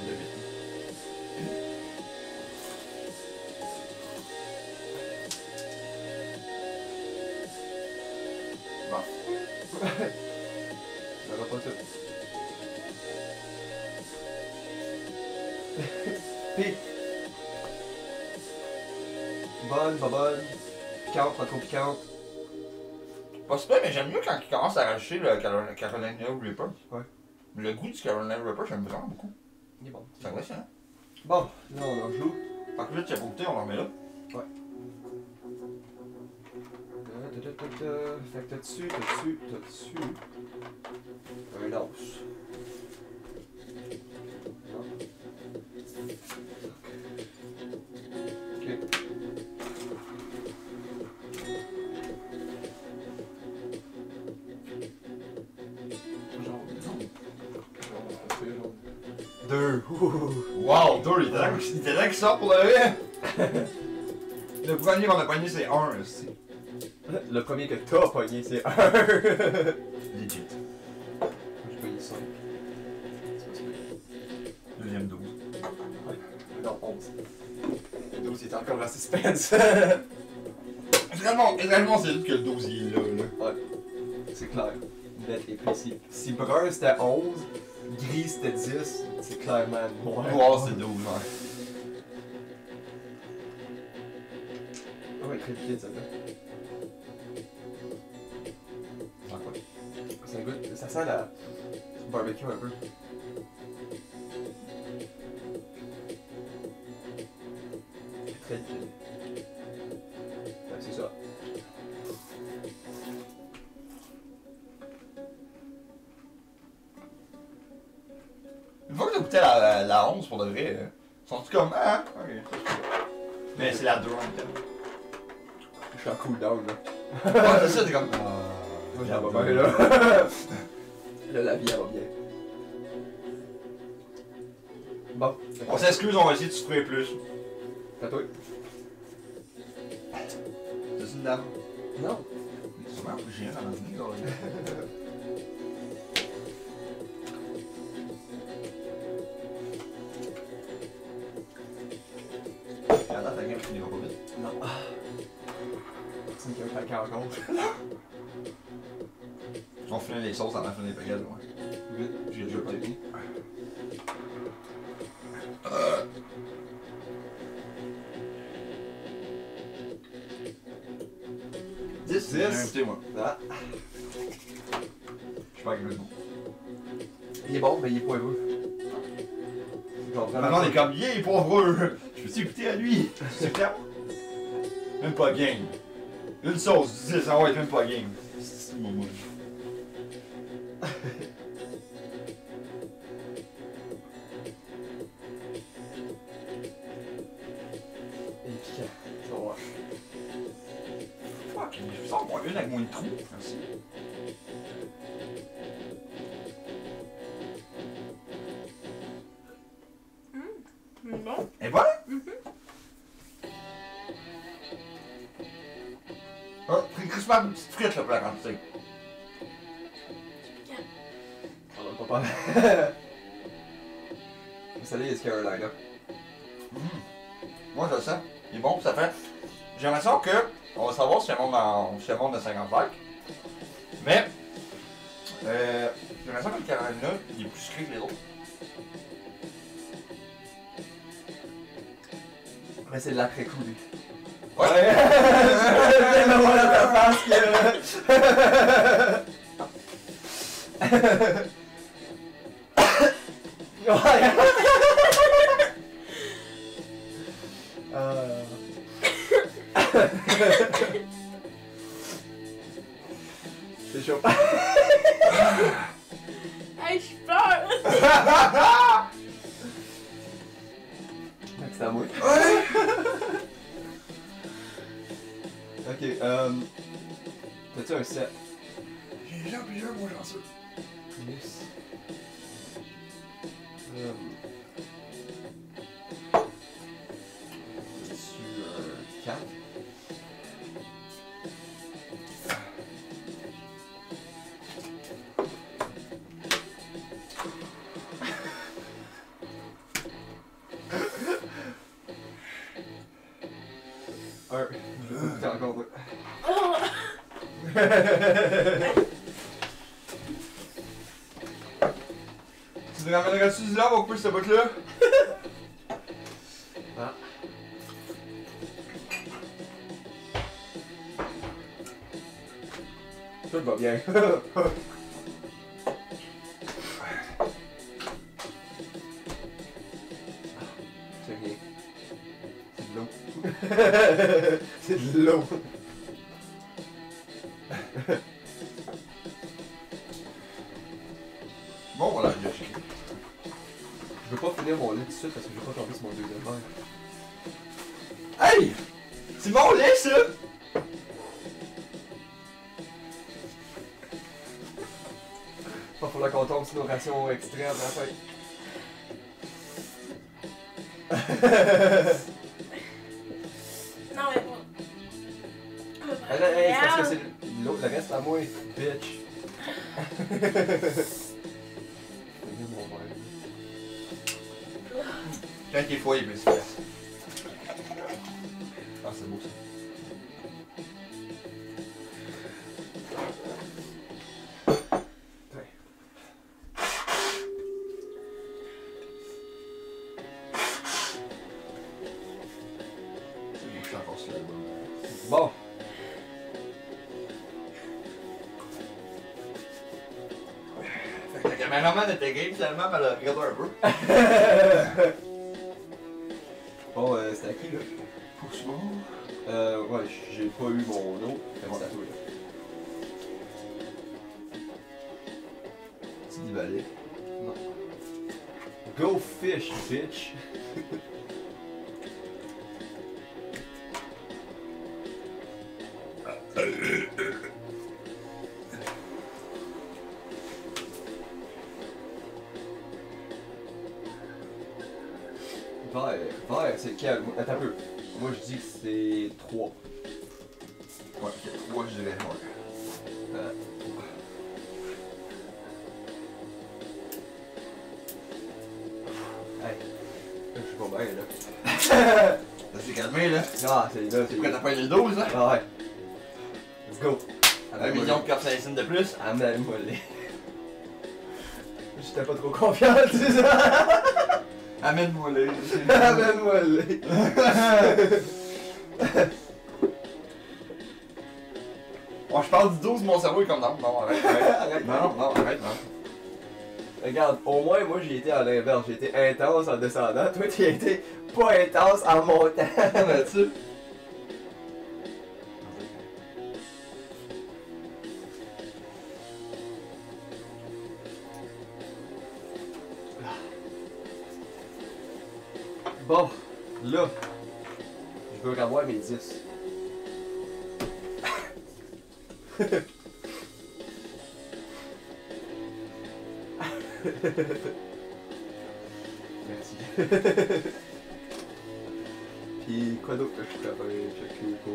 S2: Bon.
S1: Ça va pas tout. Pis. Bonne, pas bonne. Piquante, pas trop piquante.
S2: Pas super, mais j'aime mieux quand il commence à rajouter le Carolina Reaper.
S1: Ouais.
S2: Le goût du Carolina Reaper, j'aime vraiment beaucoup.
S1: Il est bon.
S2: C'est vrai, ça, hein?
S1: Bon, là on en joue.
S2: Fait que là, tu as goûté, on en met là.
S1: Fait que t'as dessus. Un os. Non. Ok. Deux.
S2: Wow, deux, il était là qu'il sort pour le vrai. Le premier qu'on a pogné, c'est 1 aussi.
S1: Le premier que t'as pogné, c'est un.
S2: Legit.
S1: J'ai pogné 5.
S2: Deuxième 12.
S1: Non, 11. Le 12 est encore en suspense.
S2: Réellement, c'est juste que le 12 il est là.
S1: Ouais, c'est clair. Net et précis. Si brun c'était 11, gris c'était 10, c'est clairement noir.
S2: Noir, c'est 12, ouais.
S1: Ah ouais, très liquide ça fait. Ça goûte, ça sent la barbecue un peu. Très liquide. Ouais, c'est ça.
S2: Une fois que t'as goûté la 11 pour de vrai, sont-tu comme ah? Ok. Mais c'est la 2 en même temps.
S1: Je suis en cooldown là.
S2: Ouais, c'est ça, t'es comme.
S1: Moi j'en va bien là. Là la vie elle va bien. Bon.
S2: On s'excuse, on va essayer de souffrir plus.
S1: À toi.
S2: C'est une dame.
S1: Non.
S2: C'est sûrement un peu géant dans le nez, là. Regarde, ta game finira pas vite.
S1: Non. C'est qu'il y a un paquet encore.
S2: On finit les sauces avant de finir les baguettes, ouais.
S1: Vite,
S2: J'ai déjà pas été. 10, j'ai invité, moi.
S1: Ah.
S2: Je suis pas avec le goût.
S1: Il est bon, mais il est poivreux. Genre
S2: Maintenant, on est comme, yeah, poivreux! Je peux t'écouter à lui! C'est clair? Même pas game. Une sauce, 10, ça va être même pas game. C'est mon mouche. une avec moins de trous. Merci.
S3: Bon.
S2: Et voilà! Ah, pris crispement une petite frite là pour la quantité.
S1: On va pas parler. Salut, c'est Carolina.
S2: Moi je le sens. Il est bon, ça fait. J'ai l'impression que. On va savoir si c'est un monde de 50 likes. Mais. J'ai l'impression que le Carolina, il est plus sucré que les autres.
S1: Mais c'est de l'après-coup, lui.
S2: Ouais!
S1: C'est le moment dans ta face qui C'est chaud.
S3: Hey, je pleure!
S1: C'est à moi. Ok, t'as-tu un 7?
S2: J'ai déjà plusieurs, moi j'en sais.
S1: Yes. T'as-tu un 4? T'es encore ouais.
S3: Oh.
S2: Tu te ramènerais-tu du lave au couper ce bout-là?
S1: Ah. Tout va bien. C'est rien. C'est de l'eau. C'est de l'eau.
S2: Bon, voilà, j'ai acheté.
S1: Je veux pas finir mon lait tout de suite parce que je veux pas tomber sur mon deuxième verre.
S2: Hey! C'est mon lait, ça!
S1: Pas pour la qu'on tombe sur nos rations extrêmes à la fin.
S3: Non, mais bon.
S1: Hey, c'est parce que c'est l'autre, le reste à moi, bitch.
S2: Quand il est foyer, il peut se faire. Ah, c'est beau ça. Je suis encore sur le bon.
S1: Bon.
S2: Fait que la caméraman était game finalement, mais elle a regardé un peu.
S1: Bon, c'était à qui là?
S2: Pousse-moi.
S1: Ouais, j'ai pas eu mon eau. Fait que c'est à toi là. Tu dis balai? Non. Go fish, bitch! Vert, c'est quel? Attends un peu. Moi je dis que c'est 3.
S2: Ouais, ok. Moi, je dirais ouais.
S1: Hey. Je suis pas bien là.
S2: Ça s'est calmé, là.
S1: Ah, c'est là,
S2: T'es prêt à payer le 12, hein?
S1: Ah ouais. Let's go.
S2: 1 million de capsaïcine de plus.
S1: Amène-moi le lait. J'étais pas trop confiant, tu sais ça.
S2: Amène-moi le.
S1: Amène-moi le lait.
S2: Bon, je parle du 12, mon cerveau est comme non, non, arrête, arrête.
S1: Arrête.
S2: Non, non, arrête, non.
S1: Regarde, au moins moi j'ai été à l'inverse, j'ai été intense en descendant, toi tu as été pas intense en montant.
S2: Là-dessus.
S1: Bon, là, je veux revoir mes 10. Merci. Puis quoi d'autre que je pourrais faire? Checker pour...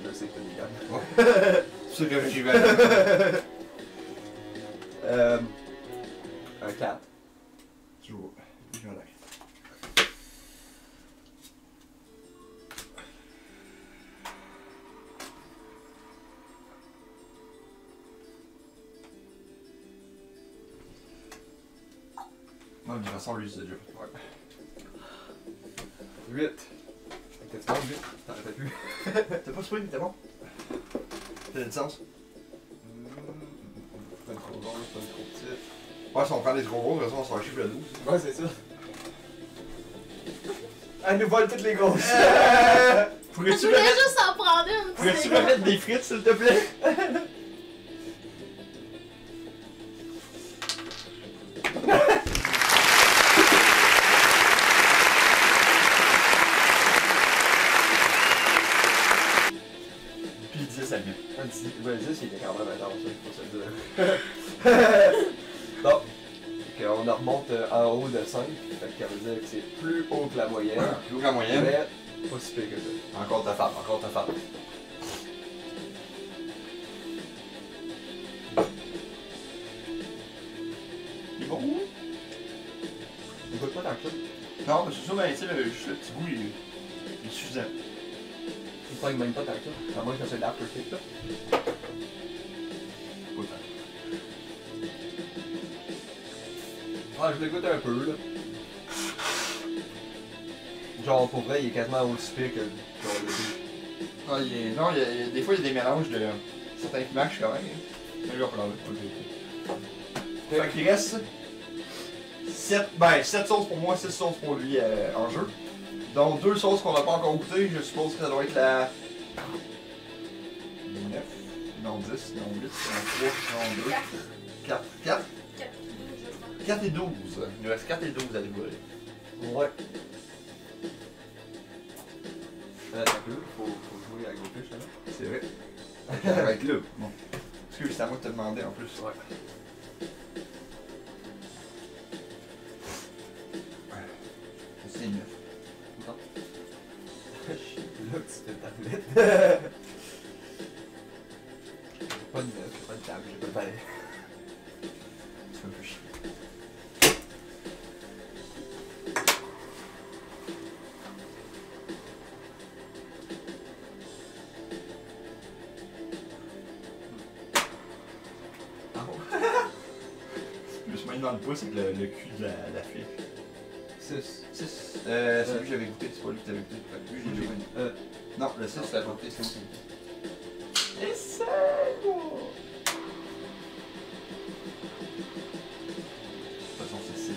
S1: Je sais que t'as une gamme.
S2: C'est sûr que j'y vais.
S1: Un 4.
S2: Tu vois. Je vais là. Non, de toute façon, lui, c'est déjà fait.
S1: Ouais. 8. T'es bon, 8? T'arrêtais plus.
S2: T'as pas swing, t'es bon? T'as une licence?
S1: C'est pas trop long, c'est pas trop petit.
S2: Ouais, si on prend des trop gros, de toute façon, on sera chiffre à 12.
S1: Ouais, c'est ça. Elle nous vole toutes les grosses.
S3: Je
S2: Pourrais-tu
S3: voulais
S2: me mettre...
S3: juste en prendre une.
S2: Pourrais-tu me mettre des frites, s'il te plaît? Puis 10 à mieux.
S1: Un petit. Ouais, 10, il était quand même intense, faut se le dire. Bon. Fait qu'on remonte en haut de 5. Fait que ça veut dire que c'est plus haut que la moyenne.
S2: Plus haut que la moyenne.
S1: Mais pas si pire que ça.
S2: Encore ta femme, encore ta femme. Il est bon?
S1: Il goûte pas tant que ça.
S2: Non, mais c'est ça, mais tu sais, juste le petit goût, il est suffisant.
S1: Il pogne même pas tant que ça. À moins que ça soit de l'afterkick là.
S2: Pas tant.
S1: Ah, je le goûte un peu là. Genre pour vrai, il est quasiment aussi pire que genre, le début.
S2: Non, non des fois, il y a des mélanges de certains piments que je suis quand même. Mais lui, on peut l'enlever. Fait qu'il reste 7 sauces pour moi, 6 sauces pour lui en jeu. Donc 2 sauces qu'on n'a pas encore goûtées, je suppose que ça doit être la 9, non 10, non 8, non 3, non 2, 4, 4, 4 et 12. Il nous reste 4 et 12 à dévoiler.
S1: Ouais. Attends un peu, faut jouer à Gofish là.
S2: C'est vrai. Avec là. Bon. Excuse, c'est à moi de te demander en plus.
S1: Ouais.
S2: C'est 9.
S1: Non. Là, tu fais ta tablette. Pas de neuf, pas de table, j'ai pas de palais.
S2: Tu fais un peu chier. Je me suis mis dans le pouce avec le cul de la fille.
S1: 6.
S2: 6. C'est lui que j'avais goûté, c'est pas lui que t'avais goûté. Fait que lui, j'ai déjà gagné. Non, le 6, c'est la goûté, c'est moi. Essaye-moi! De toute façon, c'est 6.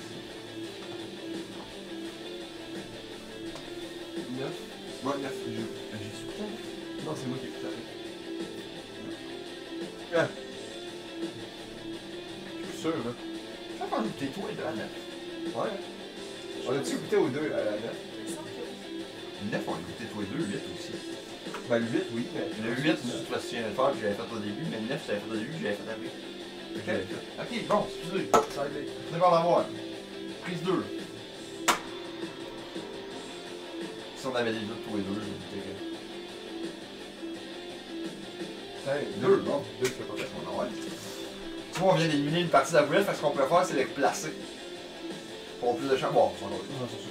S1: 9.
S2: Ouais, 9. J'ai su.
S1: Non, c'est moi qui ai écouté avec. Je suis sûr, là.
S2: Je vais goûté toi et 2 à 9.
S1: Ouais. On a-tu goûté aux deux à la 9?
S3: Il me semble que oui.
S2: 9, on a goûté toi et 2, 8 aussi.
S1: Ben le 8, oui, mais.
S2: Le 8, c'est juste parce que tu viens de faire que j'avais fait au début, mais le 9, j'avais fait au début, j'avais fait après. Ok, bon, excusez.
S1: Ça a été.
S2: C'est bon d'avoir. Prise 2. Si on avait des doutes tous les deux, je me disais que. 2, bon.
S1: 2, c'est pas vrai.
S2: On en va. Tu vois, on vient d'éliminer une partie de la boulette, parce qu'on peut faire, c'est les replacer. Pour plus de champ. Bon, ça va.
S1: Non, c'est sûr.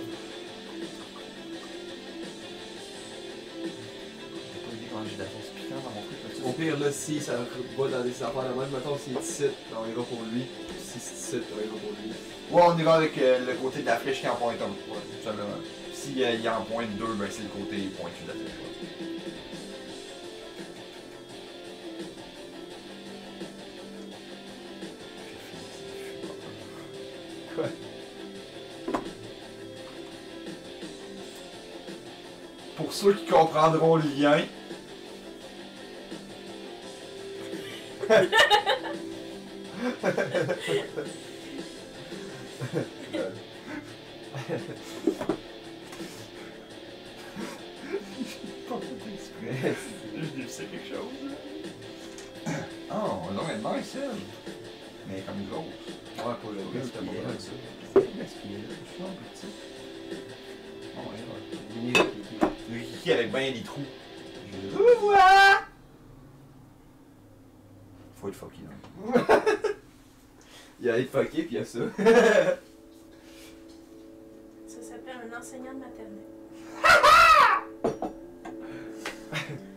S2: J'ai pas idée comment j'ai de la sauce piquante dans mon truc là-dessus.
S1: Au pire, là, si ça va dans des affaires de même, mettons, s'il est ici, on ira pour lui. Si c'est ici, on ira pour lui.
S2: Ouais, on ira avec le côté de la flèche qui en pointe un. Ouais, tout simplement. Si il y en pointe 2, ben c'est le côté pointu de la flèche.
S1: Quoi?
S2: Pour ceux qui comprendront le lien. Pas fait exprès. Je sais quelque chose. Oh, non, elle est nice, elle. Mais comme grosse.
S1: Ouais, pour le vrai, c'était pas mal ça.
S2: Gaspillé, là. Je suis un peu petit. Oh, ouais,
S1: Mini Rikiki.
S2: Le Kiki avec bien des trous. Je le vois! Faut être fucké, là.
S1: Il y a être fucké pis il y a ça.
S3: Ça s'appelle un enseignant de maternelle.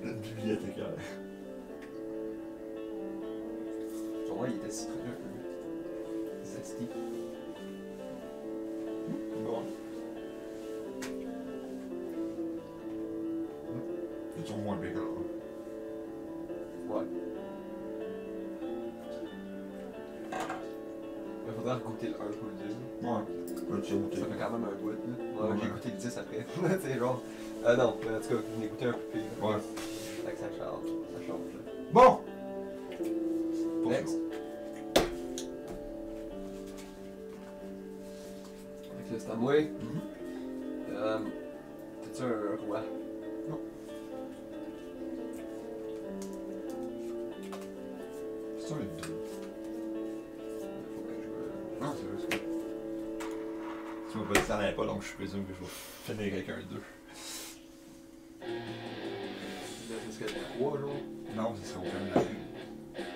S2: Une bibliothécaire.
S1: Genre, il était citronné un peu. Zesty.
S2: Bon. C'est toujours moins big, alors.
S1: Ouais. Il faudra goûter le 1 pour le 2.
S2: Ouais. Tu as goûté.
S1: Ça fait quand même un bout, là. Ouais,
S2: Ouais.
S1: j'ai goûté le 10 après. Tu sais, genre. Non, mais en tout cas, j'en ai goûté un peu pire.
S2: Ouais.
S1: Fait que ça change. Ça change, là.
S2: Bon!
S1: Next. Fait que là, c'est à moi. T'es-tu un roi?
S2: Non. C'est un 2.
S1: Faut que je...
S2: Non, c'est juste que. Tu m'as pas dit que t'en avais pas, donc je présume que je vais finir avec un 2.
S1: Là, ce serait 3, genre.
S2: Non, ce serait aucun de la même.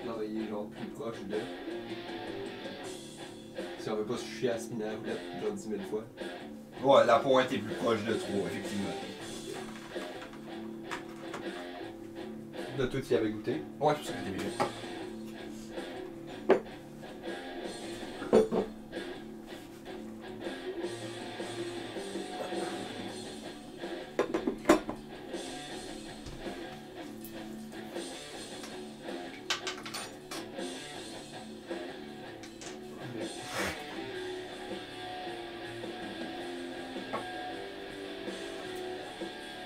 S1: Non, mais il est genre plus proche de... Si on veut pas se chier à spinner la roulette, genre 10 000 fois.
S2: Ouais, la pointe est plus proche de 3, effectivement.
S1: Là, toi, tu y avais goûté.
S2: Ouais, c'est pour ça que j'ai bien.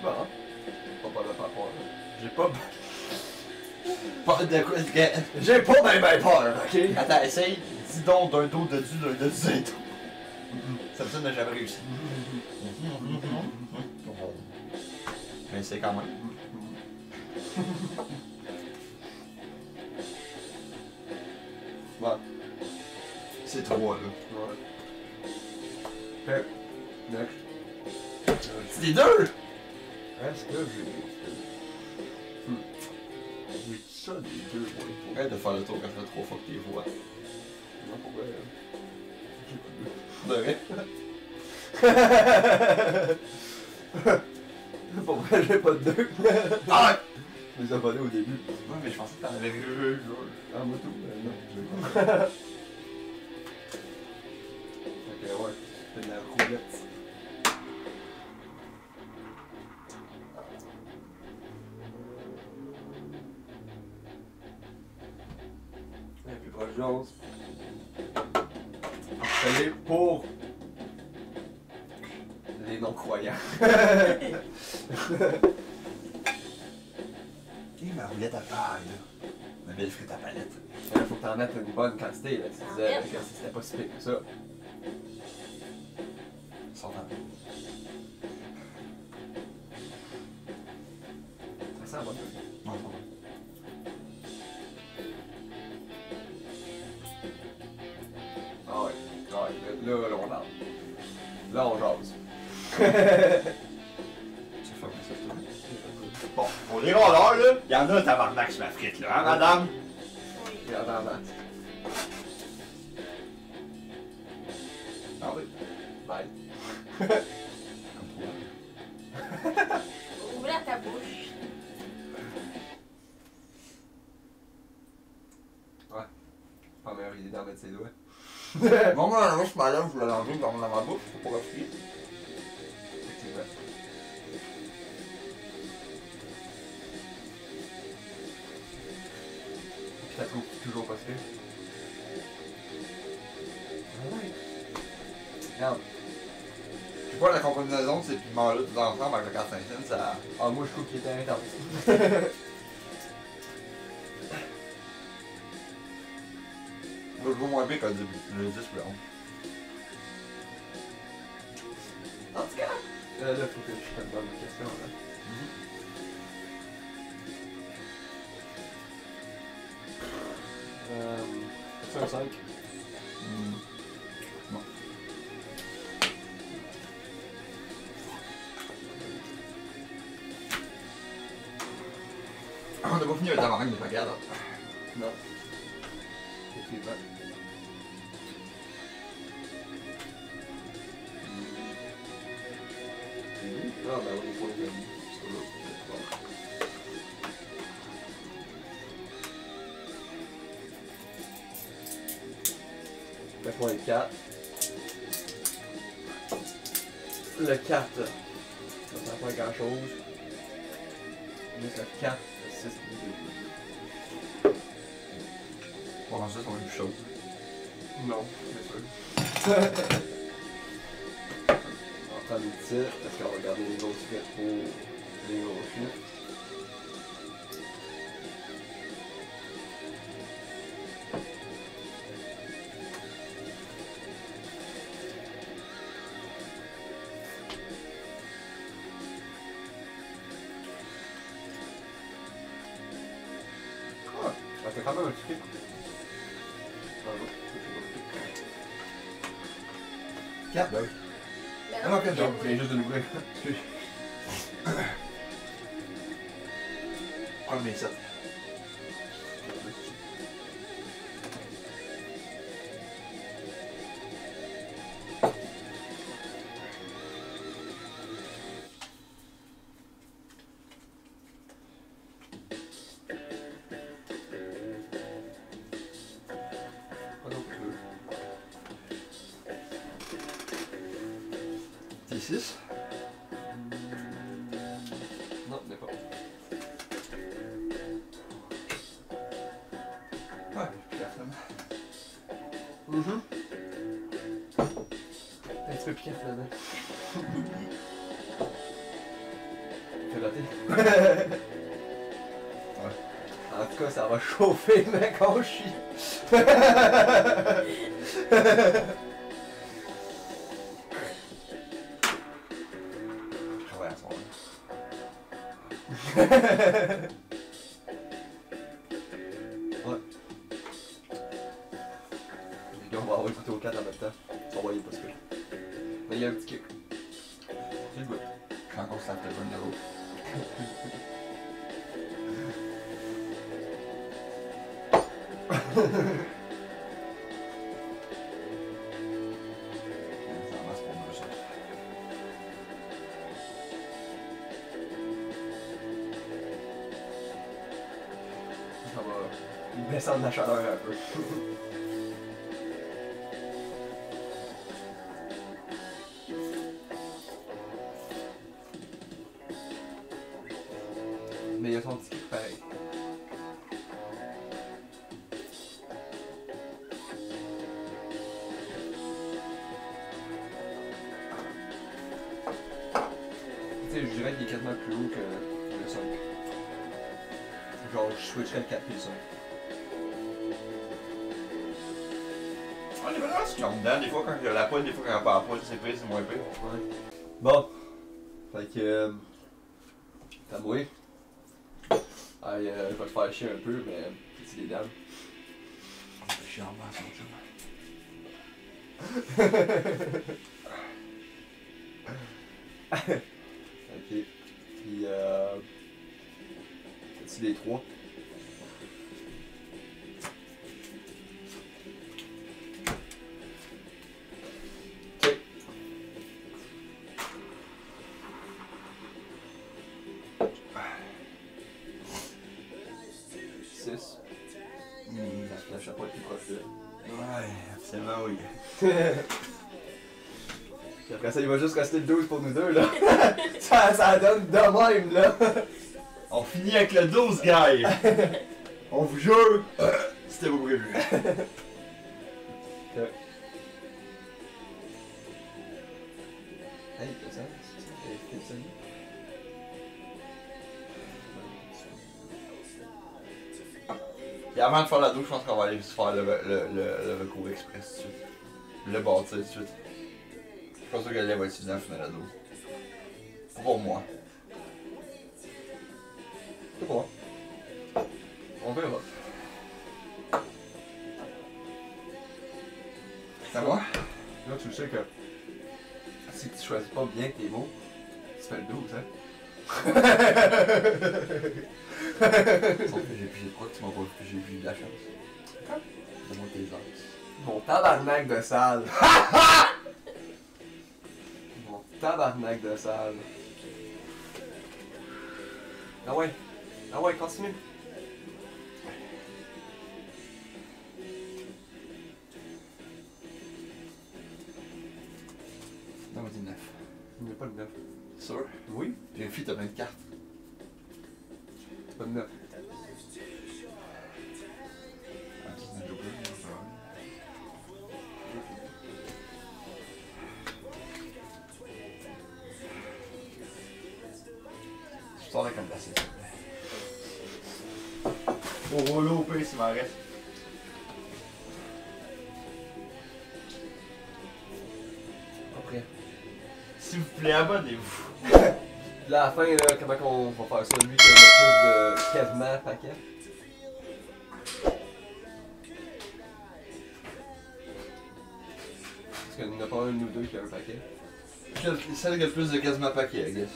S1: Bon, hein? Pas de peur.
S2: J'ai pas. Pas de quoi.
S1: J'ai pas ben peur, ok?
S2: Attends, essaye. Dis donc d'un dos de du, d'un de du dos. Ça n'a jamais réussi. Mais c'est quand même.
S1: Bon,
S2: C'est 3 là.
S1: ouais. Fait, next.
S2: C'est des 2!
S1: Est-ce que j'ai ça des 2 points?
S2: Arrête de faire le tour quand ça fait 3 fois que t'es vois.
S1: Non, pourquoi?
S2: De vrai?
S1: Pour vrai, j'ai pas de 2.
S2: Ah!
S1: Je les ai volés au début.
S2: Ouais, mais je pensais que t'en avais vu.
S1: Ah, moi tout? Non, j'ai pas. Ok, ouais. C'est de la roulette. Ouais, plus proche de 11. Allez, pour les non-croyants.
S2: Et ma roulette à paille, là. Ma belle frite à palette.
S1: Il faut que t'en mettes une bonne quantité, là. Tu disais
S3: Ah,
S1: que c'était pas si pire que ça.
S2: Sans temps.
S1: Ça sent bon.
S2: Non, non.
S1: Ah ouais. Ah ouais. Là, on parle. Là, on jase.
S2: C'est fucking ça, toi. Bon, pour les rollers, là, y'en a tabarnak sur ma frite, là, hein, madame?
S3: Oui.
S1: Regarde en bas.
S2: Ah oui.
S1: Bye.
S2: Comme toi.
S3: Ouvre ta bouche.
S1: Pas meilleure idée d'en mettre ses doigts.
S2: Bon, moi, non, je m'enlève, je vais l'enlever dans ma bouche pour pas respirer.
S1: Effectivement. Puis t'as toujours pas fait. Ah ouais. Regarde.
S2: Je sais pas, la combinaison de ces piments-là, tous ensemble avec le 4 5 ça.
S1: Ah, moi je trouve qu'il était intense.
S2: Moi, je vois moins bien qu'au début. Le 10 ou le 11.
S1: En tout cas, là, faut que je te demande une question, là. C'est un 5.
S2: Non. On a pas fini un tabarnak de bagarre.
S1: Non. Effectivement. Ah, ben oui, il faut le faire. C'est là. Fait qu'on est 4. Le 4, ça sert pas à grand chose. Juste le 4, le 6, le 2.
S2: Pour l'instant, ça va être plus chaud.
S1: Non, c'est sûr. On va prendre les petits, parce qu'on va garder les grosses frites pour les gros chiffres. Ça fait quand même un petit fric.
S2: Quatre, ben oui.
S3: Ben
S2: Ah non,
S3: non,
S2: quatre,
S3: il y a
S2: donc,
S3: oui.
S2: c'est juste de l'ouvrir. Prends les 7.
S1: Ah non, plus.
S2: T'es 6.
S1: Non, n'est pas.
S2: Ouais, plus la flamme.
S1: Un petit peu piquant finalement. Fais rater. En tout cas, ça va chauffer, mec, on chie.
S2: Je travaille à son
S1: Ouais. Les gars, on va avoir écouté au 4 en même temps. Ça va, il est pas super. Mais il y a un petit kick. C'est le goût.
S2: Je suis encore sur la téléphone de l'autre. Ça masse pour moi, ça.
S1: Ça va descendre la chaleur un peu. Mais il y a son petit kick pareil. Tu sais, je dirais qu'il est quasiment plus haut que le 5. Genre, je switcherais le 4 et le 5.
S2: On est vraiment sur dedans. Des fois, quand il y a la pointe, des fois, quand il n'y a pas la pointe, c'est pire, c'est moins pire.
S1: Ouais. Bon. Fait que. T'as moué. Ah, je vais te faire chier un peu, mais. C'est des dames.
S2: Je suis en bas, son chum.
S1: Ok. Puis, T'as-tu des 3? Ok. Six. La flèche à pas plus proche là.
S2: Ouais, absolument oui.
S1: Puis après ça, il va juste rester le 12 pour nous deux, là. ça donne de même, là.
S2: On finit avec le 12, guy! On vous jure, c'était pas prévu.
S1: Ok. Hey, t'as ça? C'est ça?
S2: Et avant de faire la douche, je pense qu'on va aller juste faire le recours express tout de suite. Le bâtir tout de suite. Je pense que le lait va être suffisant pour Malado. Pour moi.
S1: C'est bon. On verra.
S2: C'est à moi?
S1: Là, tu sais que si tu choisis pas bien tes mots, tu fais le 12, hein?
S2: Sauf que j'ai pigé de quoi que tu m'as pas pigé, j'ai eu de la chance. Donne-moi tes os.
S1: Mon tabarnak de salle! Mon tabarnak de salle! Ah ouais, continue!
S2: Donne-moi tes 9.
S1: Il n'y a pas de 9.
S2: Sûr?
S1: Oui?
S2: Vérifie, t'as plein de cartes.
S1: Pas de 9.
S2: Ah, c'est un joker, je sors la carte glacée, s'il te plaît. Bon, rouleau au pire, s'il m'en reste.
S1: Après.
S2: S'il vous plaît, abonnez-vous.
S1: Là, à la fin, là, comment qu'on va faire ça? Lui qui a le plus de quasiment paquet. Parce qu'il n'y en a pas un ou deux qui a un paquet.
S2: Celle qui a le plus de quasiment paquet, I guess.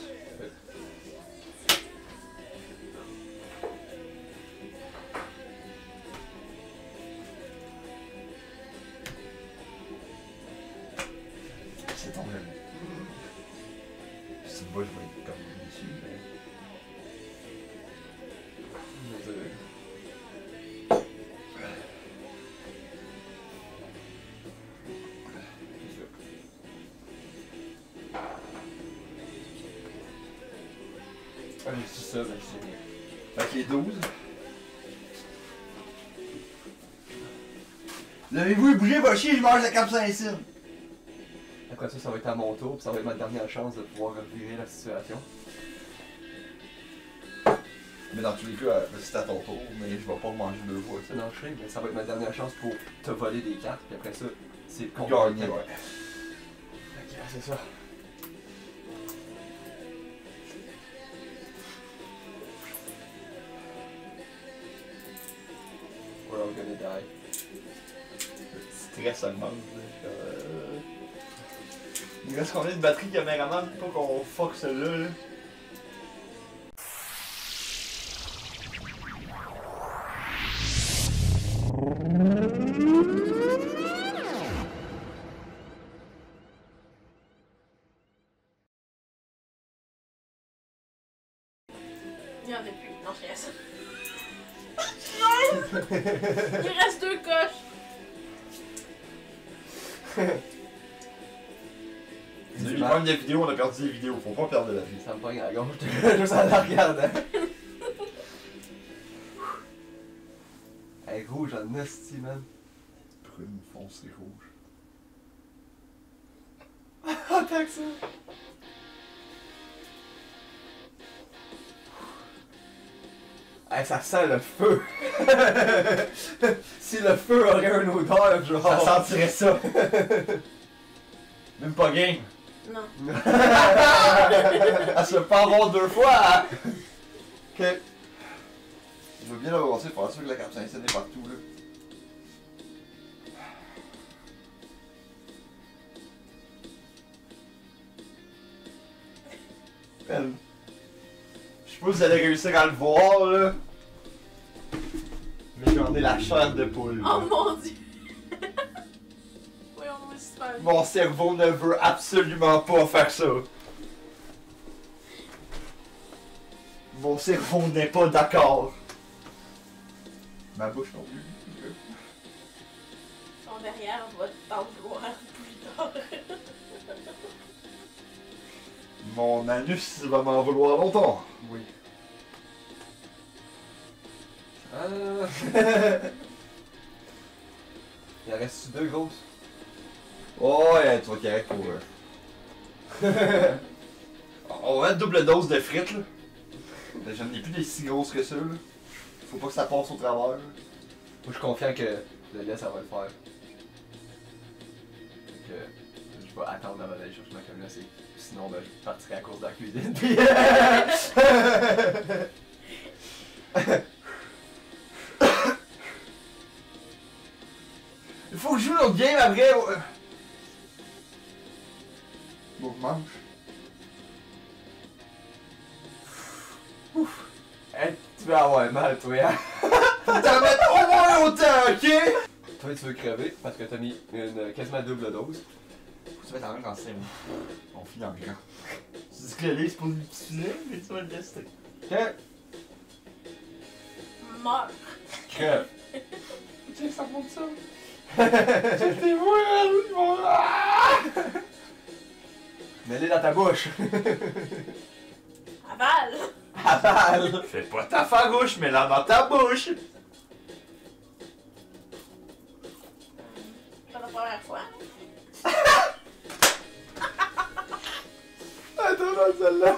S2: C'est ton rêve. Si moi je vais être comme déçu, mais.
S1: Ah, j'ai dit ça, mais je sais rien.
S2: Fait qu'il est 12. L'avez-vous bougé, va chier, je mange la capsaïcine.
S1: Après ça, ça va être à mon tour, puis ça va être ma dernière chance de pouvoir revirer la situation.
S2: Mais dans tous les cas, c'est à ton tour, mais je vais pas manger deux fois ça.
S1: Non, je sais, mais ça va être ma dernière chance pour te voler des cartes, puis après ça, c'est le
S2: Gagner, ouais.
S1: Ok, c'est ça. We're all gonna die.
S2: Le stress augmente. Il reste combien de batterie caméraman pour qu'on fuck celle-là? Là?
S3: Il y en a plus. Non, je reste. Il reste 2 coches.
S2: Il y a même des vidéos, on a perdu des vidéos, faut pas perdre de la vie.
S1: Ça me pogne à la gauche, juste en la regardant. Elle est rouge en esti, man.
S2: Prune foncée rouge.
S1: Ah, tant que ça! Hey, ça sent le feu! Si le feu aurait une odeur, genre...
S2: Ça sentirait ça. Même pas game.
S3: Non.
S2: Elle se fait pas avoir deux fois. Hein?
S1: Ok.
S2: Je veux bien l'avancer pour être sûr que la capsaïcine est partout là. Ben, je sais pas si vous allez réussir à le voir là. Mais j'en ai la chair de poule.
S3: Oh
S2: là.
S3: mon dieu! Voyons, moi, c'est super.
S2: Mon cerveau ne veut absolument pas faire ça. Mon cerveau n'est pas d'accord. Ma bouche non plus.
S3: Son derrière va t'en vouloir plus tard.
S2: Mon anus va m'en vouloir longtemps.
S1: Oui. Il en reste 2 grosses.
S2: Oh ouais, tu vas correct pour On va mettre double dose de frites là. Mais j'en ai plus des si grosses que ça là. Faut pas que ça passe au travers. Là.
S1: Moi, je suis confiant que le lait, ça va le faire. Fait que, je je vais attendre avant d'aller chercher ma caméra, sinon ben, je partirai à cause de la cuisine. Puis... Il faut que je joue l'autre game après.
S2: Bon, mange.
S1: Ouf. Hey, tu vas avoir mal, toi, hein?
S2: Faut t'en mettre au moins autant, ok?
S1: Toi, tu veux crever parce que t'as mis une quasiment double dose.
S2: Faut que tu mettes en grand scène. On finit en grand. Tu dis que le livre c'est pour le petit filet, mais tu vas le tester.
S1: Ok?
S3: Meurs.
S1: Crève.
S2: Tiens, ça monte ça.
S1: C'était moi, mets-les dans ta bouche.
S3: Aval.
S1: Aval.
S2: Fais pas ta farouche, mets-la dans ta bouche.
S3: Pas la première fois.
S1: Attends, dans celle-là.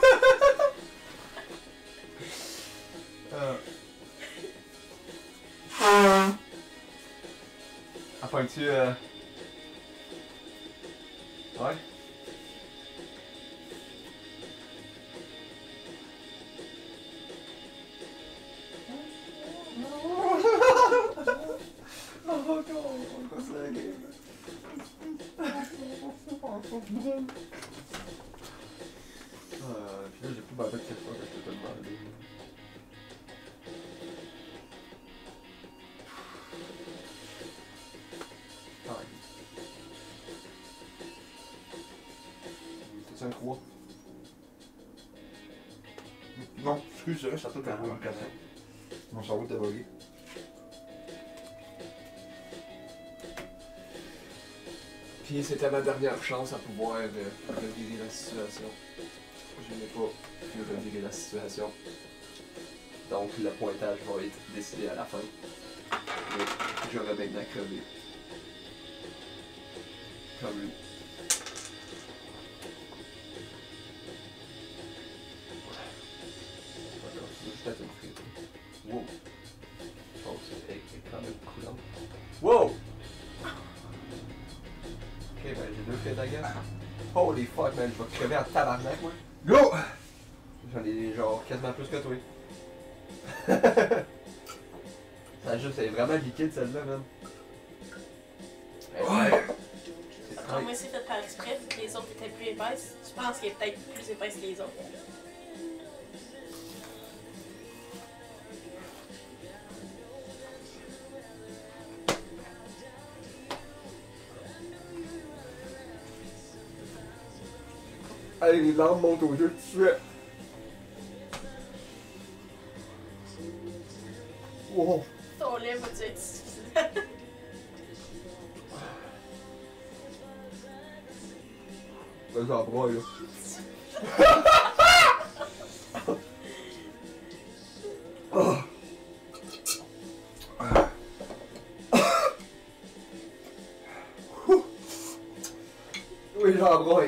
S1: Enfin, tu. Ouais. Oh non, c'est la game. Puis là, j'ai plus ma tête quelque fois que je t'ai demandé. C'est un 3.
S2: Non, excuse, je reste à toi ta voix. Mon cerveau t'a bugué.
S1: Puis c'était ma dernière chance à pouvoir revirer la situation. Je n'ai pas pu revirer la situation. Donc le pointage va être décidé à la fin. Mais j'aurais maintenant crevé. Comme lui. Juste à te montrer. Wow. Oh, c'est quand même coulant. Wow! Ok, ben j'ai deux frites à gaz. Holy fuck, man, je vais crever en tabarnak, moi.
S2: Go!
S1: J'en ai genre quasiment plus que toi. Ça juste, elle est vraiment liquide celle-là, man.
S2: Ouais.
S1: C'est
S3: Comme moi, c'est fait par exprès, vu que les autres étaient plus épaisses. Je pense qu'elle est peut-être plus épaisse que les autres.
S1: Allez, les larmes montent aux yeux tout de suite. Wow.
S3: Ton lait va-tu être suffisant?
S1: Là, j'en broie, là. Oh. Oui, j'en broie.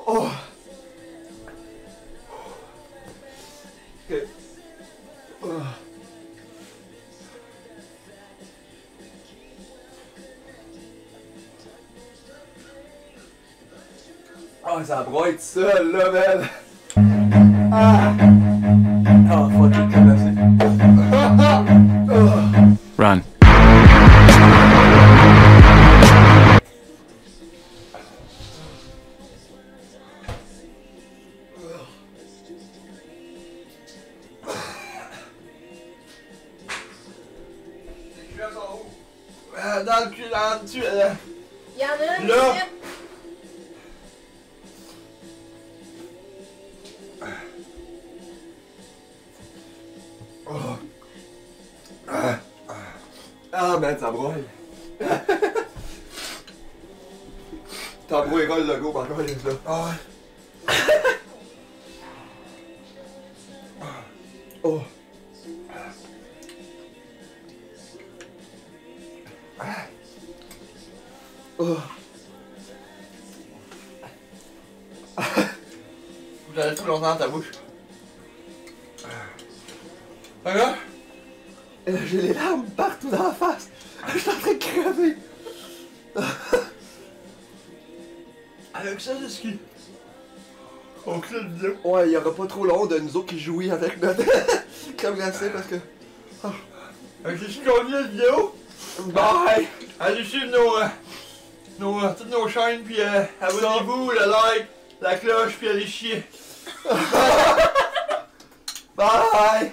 S1: Oh. Ok. Oh. Oh, ça broie tout seul, là, man. Ah. Oh, fuck, j'ai commencé.
S4: Run.
S2: Dans le cul, dans le cul.
S3: Il y en a une
S2: Là.
S3: ici.
S1: Ah, man, ça broye. T'as broyera le logo, par contre, là.
S2: Ah ouais.
S1: Oh. Oh.
S2: Faut que j'arrête plus longtemps dans ta bouche. Pas grave?
S1: J'ai les larmes partout dans la face. Je suis en train de crever.
S2: Avec ça, c'est ce qui. On crée le vidéo.
S1: Ouais, il y aura pas trop long de nous autres qui jouent avec notre crème glacée parce que.
S2: Fait que c'est ce qu'on dit la vidéo.
S1: Bye!
S2: Allez suivre toutes nos chaînes, puis abonnez-vous, le like, la cloche, puis allez chier.
S1: Bye!